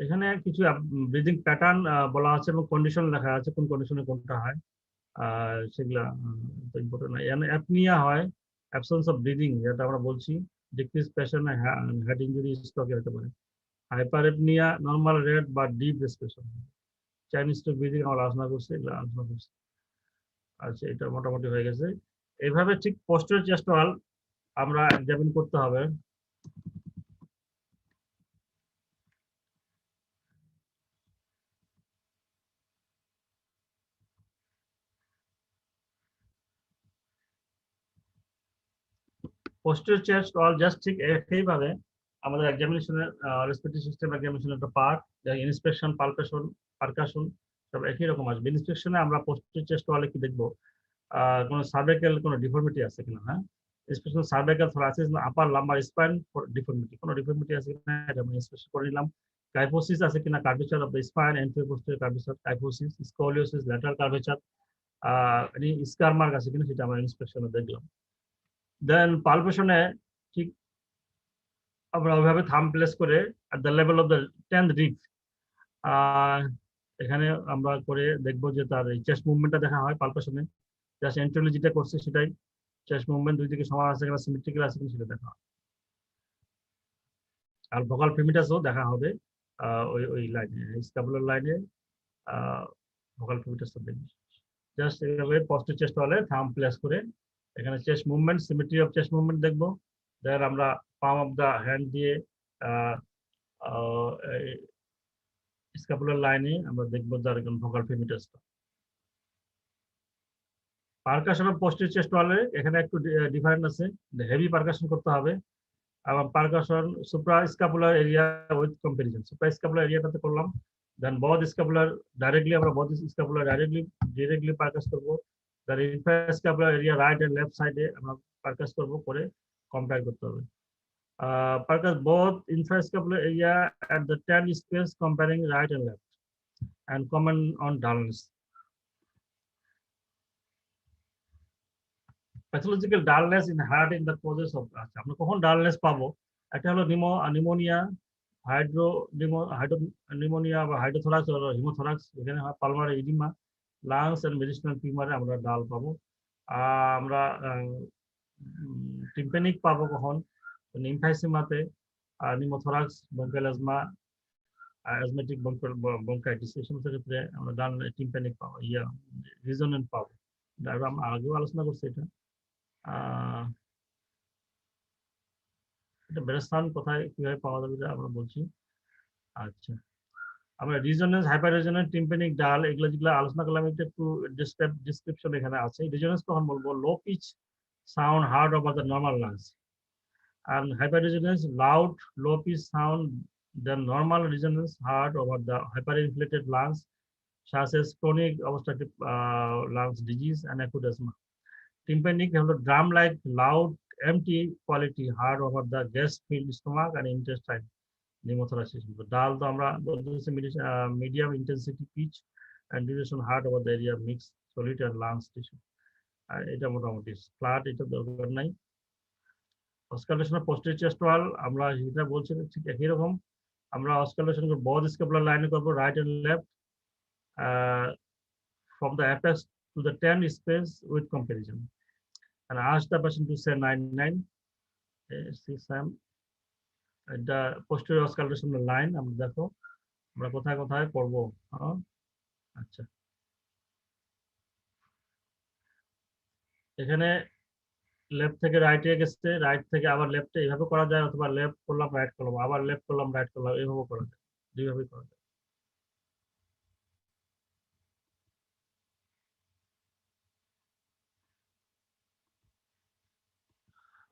এখানে কিছু ব্রিদিং প্যাটার্ন বলা আছে এবং কন্ডিশন লেখা আছে কোন কন্ডিশনে কোনটা হয়, সেগুলা ইম্পর্টেন্ট নয়। অ্যাপনিয়া হয় অ্যাবসেন্স অফ ব্রিদিং, যেটা আমরা বলছি ডিক্রিজ প্রেশার হেড ইনজুরি স্ট্রোকে হতে পারে। হাইপার অ্যাপনিয়া নর্মাল রেট বা deep respiration. Chinese two breathing আমরা আলোচনা করছি, এগুলো আলোচনা করছি। আচ্ছা, এটা মোটামুটি হয়ে গেছে। এইভাবে ঠিক পোস্টার চেস্ট ওয়াল আমরা এক্সামিন করতে হবে। পোস্টার চেস্ট ওয়াল জাস্ট ঠিক একইভাবে আমাদের এক্সামিনেশনের রেসপিরেটরি সিস্টেম এক্সামিনেশনের একটা পার্ট, ইন্সপেকশন পালপেশন পারকাশন সব একই রকম আসবে। ইন্সপেকশনে আমরা পোস্টার চেস্ট ওয়ালে কি দেখবো, কোনো সার্ভাইকাল কোনো ডিফর্মিটি আছে কিনা, হ্যাঁ স্পেশাল সার্ভাইকাল থোরাসিস না আপার লাম্বার স্পাইন ডিফর্মিটি, কোনো ডিফর্মিটি আছে কিনা এটা আমরা ইন্সপেকশন করে নিলাম। কাইফোসিস আছে কিনা, curvature of the spine, anterior posterior curvature, kyphosis, scoliosis, lateral curvature, any scar mark আছে কিনা সেটা আমরা ইন্সপেকশনে দেখলাম। দেন পালপেশনে ঠিক আমরা ওইভাবে থাম প্লেস করে at the level of the 10th rib এখানে আমরা করে দেখবো যে তার এই চেস্ট মুভমেন্টটা দেখা হয় পালপেশনে, জাস্ট এন্ট্রালি যেটা করছে সেটাই, চেস্ট মুভমেন্ট দুই দিকে সমান আছে কিনা সিমেট্রিক্যাল আছে কিনা সেটা দেখা হয়। আর ভোকাল প্রিমিটাসও দেখা হবে ওই ওই লাইনে স্ক্যাপুলার লাইনে ভোকাল প্রিমিটাসও দেখবে। জাস্ট এইভাবে পোস্টার চেস্ট ওয়ালে থাম প্লেস করে এখানে chest movement symmetry of chest movement দেখবো। দেন আমরা পাম অফ দা হ্যান্ড দিয়ে স্ক্যাপুলার লাইনে আমরা দেখবো যার ভোকাল প্রিমিটাসটা। পারকাশন অফ পোস্টার চেস্ট ওয়ালে এখানে একটু ডিফারেন্ট আছে, হেভি পারকাশন করতে হবে এবং percussion suprascapular area with comparison. Suprascapular এরিয়াটাতে করলাম, দেন বথ স্ক্যাপুলার ডাইরেক্টলি আমরা বথ স্ক্যাপুলার ডাইরেক্টলি পারকাস করব, then infrascapular area right and left সাইডে আমরা পারকাস করব, করে কম্পেয়ার করতে হবে। Percuss both infrascapular area at the 10 space comparing right and left and comment on dullness. Pathological dullness in heart in the causes of আমরা কখন ডালনেস পাবো, একটা হলো নিউমোনিয়া, নিউমোনিয়া বা হাইড্রোথোরাক্স বা হিমোথোরাক্স, এখানে হয় pulmonary oedema, lungs and mediastinal টিউমারে আমরা ডাল পাবো। আমরা টিম্পেনিক পাবো কখন, নিমফাইসিমাতে, pneumothorax, bronchial asthma, asthmatic bronchitis, এই সমস্ত ক্ষেত্রে আমরা ডাল টিম্পেনিক পাবো, রিজনেন্ট পাবো। আমরা আগেও আলোচনা করছি এটা। এটা ব্রেসান কোথায় কিভাবে পাওয়া যাবে আমরা বলছি। আচ্ছা, আমরা রিজনেন্স, হাইপার রিজনেন্স, টিম্পেনিক ডাল এগুলো যেগুলো আলোচনা করলাম এটা একটু ডিসক্রিপশন এখানে আছে। রিজনেন্স কখন বলবো, low pitch sound heard over the normal lungs, and hyperresonance loud low pitch sound, the normal resonance heard over the hyperinflated lungs such as chronic obstructive lungs disease and acute asthma. Tympanic drum like loud empty quality heard over the gas filled stomach and intestine pneumothorax. Dal to আমরা বলতেছি medium intensity pitch and duration heard over the area mixed solid and lungs tissue. এটা মোটামুটি ফ্ল্যাট, এটা দরকার নাই। অস্কালেশন অফ পোস্টেরিয়র চেস্ট ওয়াল আমরা যেটা বলছি ঠিক একই রকম, আমরা অস্কালেশন করব বোথ স্ক্যাপুলার লাইনে করব right and left from the apex to the 10 space with comparison and ask the patient to say 99 the posterior auscultation line আমরা দেখো আমরা কোথায় কোথায় করব। আচ্ছা, এখানে লেফট থেকে রাইটে গেছে, রাইট থেকে আবার লেফটে, এইভাবে করা যায়, অথবা লেফট করলাম রাইট করলাম, আবার লেফট করলাম রাইট করলাম, এইভাবে করা যায়, দুইভাবে করা যায়।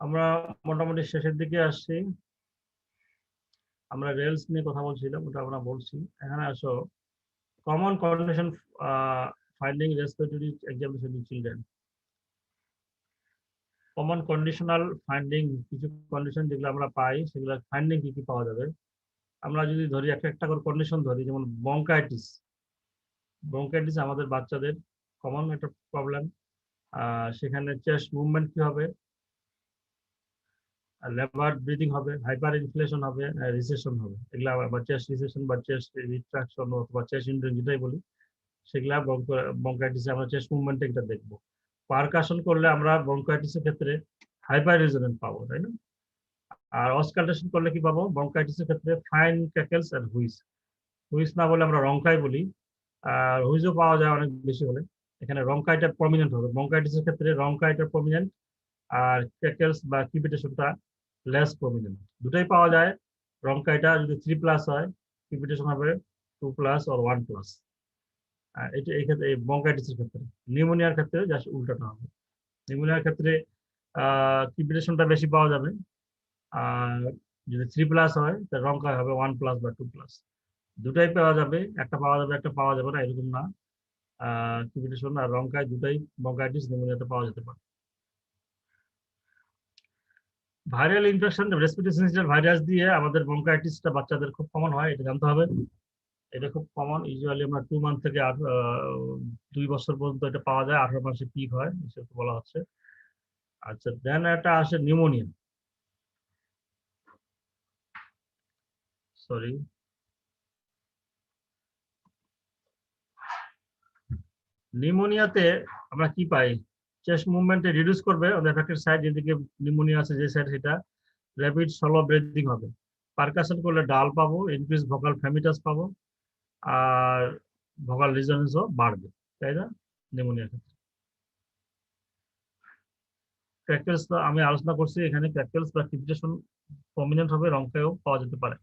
আমরা মোটামুটি শেষের দিকে আসছি। আমরা রেলস নিয়ে কথা বলছিলাম, ওটা আমরা বলছি। এখানে আসো, common condition finding respiratory examination in children. Common conditional finding, কিছু কন্ডিশন যেগুলো আমরা পাই, সেগুলো ফাইন্ডিং কি কি পাওয়া যাবে। আমরা যদি ধরি একটা একটা করে কন্ডিশন ধরি, যেমন ব্রঙ্কাইটিস। ব্রঙ্কাইটিস আমাদের বাচ্চাদের কমন একটা প্রবলেম। সেখানে চেস্ট মুভমেন্ট কি হবে, লেবার ব্রিদিং হবে, হাইপার ইনফ্লেশন হবে, রিসেশন হবে। এগুলা বা চেস্ট রিসেশন বা চেস্ট রিট্রাকশন অথবা চেস্ট ইনড্রেন যেটাই বলি, সেগুলা ব্রঙ্কাইটিসে আমরা চেস্ট মুভমেন্টে এটা দেখবো। পারকাশন করলে আমরা ব্রঙ্কাইটিসের ক্ষেত্রে হাইপার রেজোনেন্ট পাবো, তাই না? আর অসকালটেশন করলে কি পাবো? ব্রঙ্কাইটিসের ক্ষেত্রে ফাইন ক্র্যাকেলস এন্ড হুইস। হুইস না বলে আমরা রঙ্কাই বলি, আর হুইজও পাওয়া যায় অনেক বেশি হলে। এখানে রঙ্কাইটা প্রমিনেন্ট হবে। ব্রঙ্কাইটিসের ক্ষেত্রে রঙ্কাইটা প্রমিনেন্ট, আর ক্র্যাকেলস বা ক্রিপিটেশনটা লেস প্রমিনেন্ট। দুটাই পাওয়া যায়। রঙ্কাইটা যদি 3+ হয়, ক্রিপিটেশন হবে 2+ or 1+। এটা এই ক্ষেত্রে ব্রঙ্কাইটিসের ক্ষেত্রে। নিউমোনিয়ার ক্ষেত্রে জাস্ট উল্টাটা হবে। নিউমোনিয়ার ক্ষেত্রে ক্রিপিটেশনটা বেশি পাওয়া যাবে, আর যদি 3+ হয় তাহলে রঙ্কাই হবে 1+ বা 2+। দুটাই পাওয়া যাবে, একটা পাওয়া যাবে একটা পাওয়া যাবে না, এরকম না। ক্রিপিটেশন আর রঙ্কাই দুটাই ব্রঙ্কাইটিস নিউমোনিয়াতে পাওয়া যেতে পারে। ভাইরাল ইনফেকশন, রেসপিরেটরি সিনজিটাল ভাইরাস দিয়ে আমাদের ব্রঙ্কাইটিসটা বাচ্চাদের খুব কমন হয়, এটা জানতে হবে। এটা খুব কমন, ইউজুয়ালি আমরা 2 মান্থ থেকে 2 বছর পর্যন্ত এটা পাওয়া যায়, 18 মাসে পিক হয়, সেটা বলা হচ্ছে। আচ্ছা, দেন এটা আসে নিউমোনিয়া। সরি, নিউমোনিয়াতে আমরা কি পাই? চেস্ট মুভমেন্টে রিডিউস করবে অন দ্য এফেক্টেড সাইড, যেদিকে নিউমোনিয়া আছে যে সাইড, সেটা র্যাপিড স্লো ব্রিদিং হবে। পারকাশন করলে ডাল পাবো, ইনক্রিজ ভোকাল ফ্যামিটাস পাবো, আর ভোকাল রিজনেন্সও বাড়বে, তাই না? নিউমোনিয়ার ক্ষেত্রে ক্র্যাকেলস তো আমি আলোচনা করছি, এখানে ক্র্যাকেলস বা ক্রিপিটেশন প্রমিনেন্ট হবে, রঙ্কায়ও পাওয়া যেতে পারে।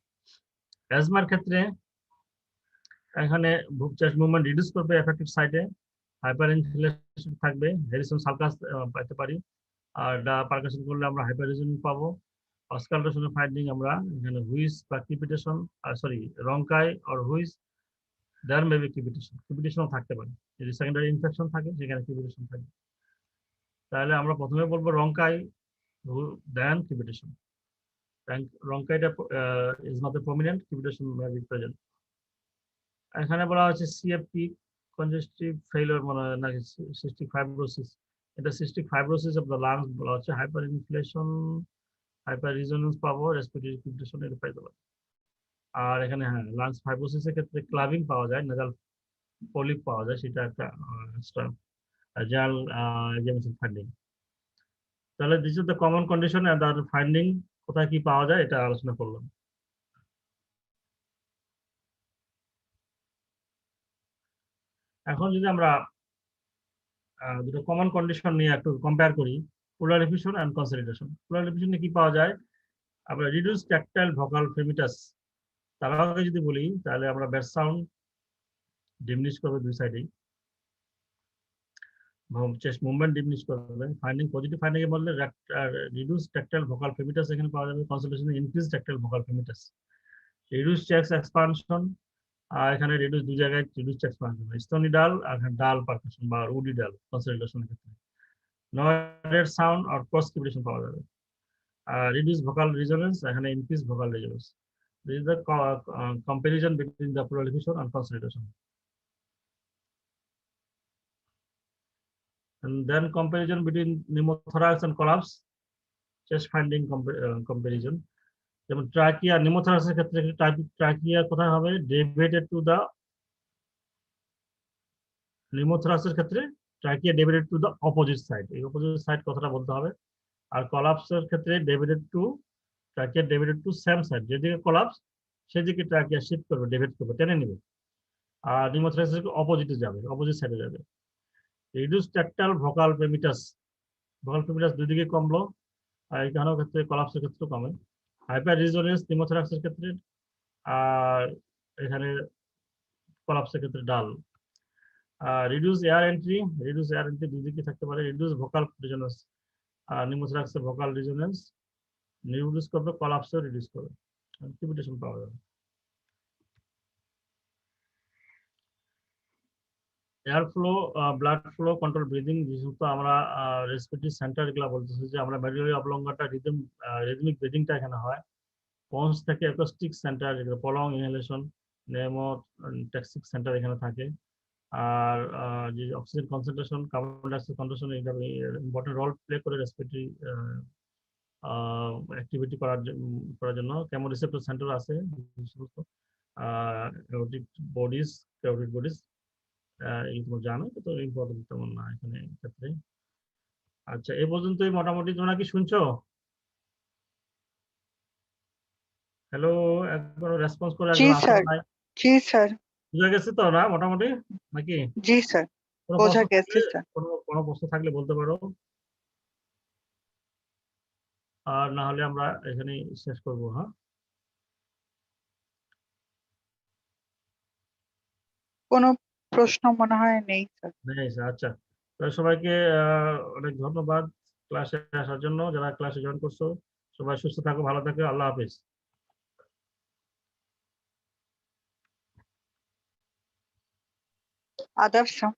অ্যাজমার ক্ষেত্রে এখানে চেস্ট মুভমেন্ট রিডিউস করবে এফেক্টেড সাইডে, হাইপার ইনফ্লেশন থাকবে, হেরিসন সালকাস পাইতে পারি। আর পারকাশন করলে আমরা হাইপার রিজনেন্ট পাবো। অসকালটেশনের ফাইন্ডিং আমরা এখানে হুইস বা ক্রিপিটেশন, সরি রঙ্কাই আর হুইস, দেয়ার মেবি ক্রিপিটেশনও থাকতে পারে। যদি সেকেন্ডারি ইনফেকশন থাকে সেখানে ক্রিপিটেশন থাকে। তাহলে আমরা প্রথমে বলবো রঙ্কাই, দেন ক্রিপিটেশন। রঙ্কাইটা is not a prominent, crepitation may be present. এখানে বলা হচ্ছে সিএফপি, কনজেস্টিভ ফেইলিওর মানে নাকি সিস্টিক ফাইব্রোসিস। এটা cystic fibrosis of the lungs বলা হচ্ছে। হাইপার ইনফ্লেশন, হাইপার রিজোনেন্স পাবো, রেসপিরেটরি ক্রিপিটেশন এটা পাইতে পারে। আর এখানে হ্যাঁ, লাংস ফাইব্রোসিসের ক্ষেত্রে ক্লাবিং পাওয়া যায়, নাজাল পলিপ পাওয়া যায়, সেটা একটা জেনারেল এক্সামিনেশন ফাইন্ডিং। তাহলে this is the common condition and তার ফাইন্ডিং কোথায় কি পাওয়া যায় এটা আলোচনা করলাম। এখন যদি আমরা দুটো কমন কন্ডিশন নিয়ে একটু কম্পেয়ার করি, প্লুরাল এফিউশন এন্ড কনসলিডেশন। প্লুরাল এফিউশনে কি পাওয়া যায়? আমরা রিডিউস ট্যাকটাইল ভোকাল ফেমিটাস। তার আগে যদি বলি তাহলে আমরা বেস সাউন্ড ডিমিনিশ করবে দুই সাইডেই, চেস্ট মুভমেন্ট ডিমিনিশ করবে। ফাইন্ডিং, পজিটিভ ফাইন্ডিং এর বললে রিডিউস ট্যাকটাইল ভোকাল ফেমিটাস এখানে পাওয়া যাবে। কনসলিডেশনে increase tactile vocal fremitus. Reduce chest expansion, আর এখানে রিডিউস দুই জায়গায় রিডিউস এক্সপানশন, স্টোনি ডাল আর ডাল পারকাশন বা উডি ডাল কনসলিডেশনের ক্ষেত্রে। নয়েড সাউন্ড আর ক্রস ক্রিপিটেশন পাওয়া যাবে। Reduce vocal resonance, এখানে increase vocal resonance. This is the comparison between the pleural effusion and consolidation. And then comparison between pneumothorax and collapse, chest finding comparison. যেমন ট্রাকিয়া, নিউমোথরাক্সের ক্ষেত্রে ট্রাকিয়া কোথায় হবে? ডেভিয়েটেড টু দা, নিউমোথরাক্সের ক্ষেত্রে trachea deviated to the opposite side. এই অপোজিট সাইড কথাটা বলতে হবে। আর কলাপসের ক্ষেত্রে deviated to, trachea deviated to same side, যেদিকে কলাপস সেদিকে ট্রাকিয়া শিফট করবে, ডেভিয়েট করবে, টেনে নেবে। আর নিউমোথরাক্সের অপোজিটে যাবে, অপোজিট সাইডে যাবে। রিডিউস ট্যাকটাইল ভোকাল ফেমিটাস, ভোকাল ফিব্রিলাস দুই দিকে কমলো, আর এখানেও ক্ষেত্রে কলাপসের ক্ষেত্রে কমে। হাইপার রেজোনেন্স নিউমোথোরাক্সের ক্ষেত্রে, আর এখানে কলাপসের ক্ষেত্রে ডাল। রিডিউস এয়ার এন্ট্রি দুই দিকে থাকতে পারে। রিডিউস ভোকাল রেজোনেন্স, নিউমোথোরাক্সের ভোকাল রেজোনেন্স রিডিউস করবে, কলাপসও রিডিউস করবে, ক্রিপিটেশন পাওয়া যাবে। Air flow, blood flow control, breathing, যেহেতু আমরা রেসপিরেটরি সেন্টার এগুলা বলতেছি যে আমরা মেডুলারি অবলঙ্গটা রিদমিক ব্রিদিংটা এখানে হয়। পন্স থেকে অ্যাকোস্টিক সেন্টার, যেগুলো প্রলং ইনহেলেশন, নেমোট্যাক্সিক সেন্টার এখানে থাকে। আর যে oxygen concentration, carbon dioxide concentration, এইভাবে ইম্পর্টেন্ট রোল প্লে করে রেসপিরেটরি অ্যাক্টিভিটি করার জন্য। কেমোরিসেপ্টর সেন্টার আছে, বডিজ, ক্যারোটিড বডিজ, এইগুলো জানো তো, ইম্পর্টেন্ট তেমন না এখানে ক্ষেত্রে। আচ্ছা, এই পর্যন্তই মোটামুটি। তোমরা কি শুনছো? হ্যালো, একবার রেসপন্স করে জি একজন আসো স্যার, নাই? জি স্যার, বুঝা গেছে তো না মোটামুটি নাকি? জি স্যার, কোনো বোঝা প্রশ্ন গেছে থাকলে, স্যার। কোনো প্রশ্ন থাকলে বলতে পারো, আর না হলে আমরা এখানে শেষ করবো। হ্যাঁ, কোনো প্রশ্ন মনে হয় নেই স্যার। নেই স্যার। আচ্ছা, তাহলে সবাইকে অনেক ধন্যবাদ ক্লাসে আসার জন্য। যারা ক্লাসে জয়েন করছো, সবাই সুস্থ থাকো, ভালো থাকো, আল্লাহ হাফিজ। আদাব স্যার।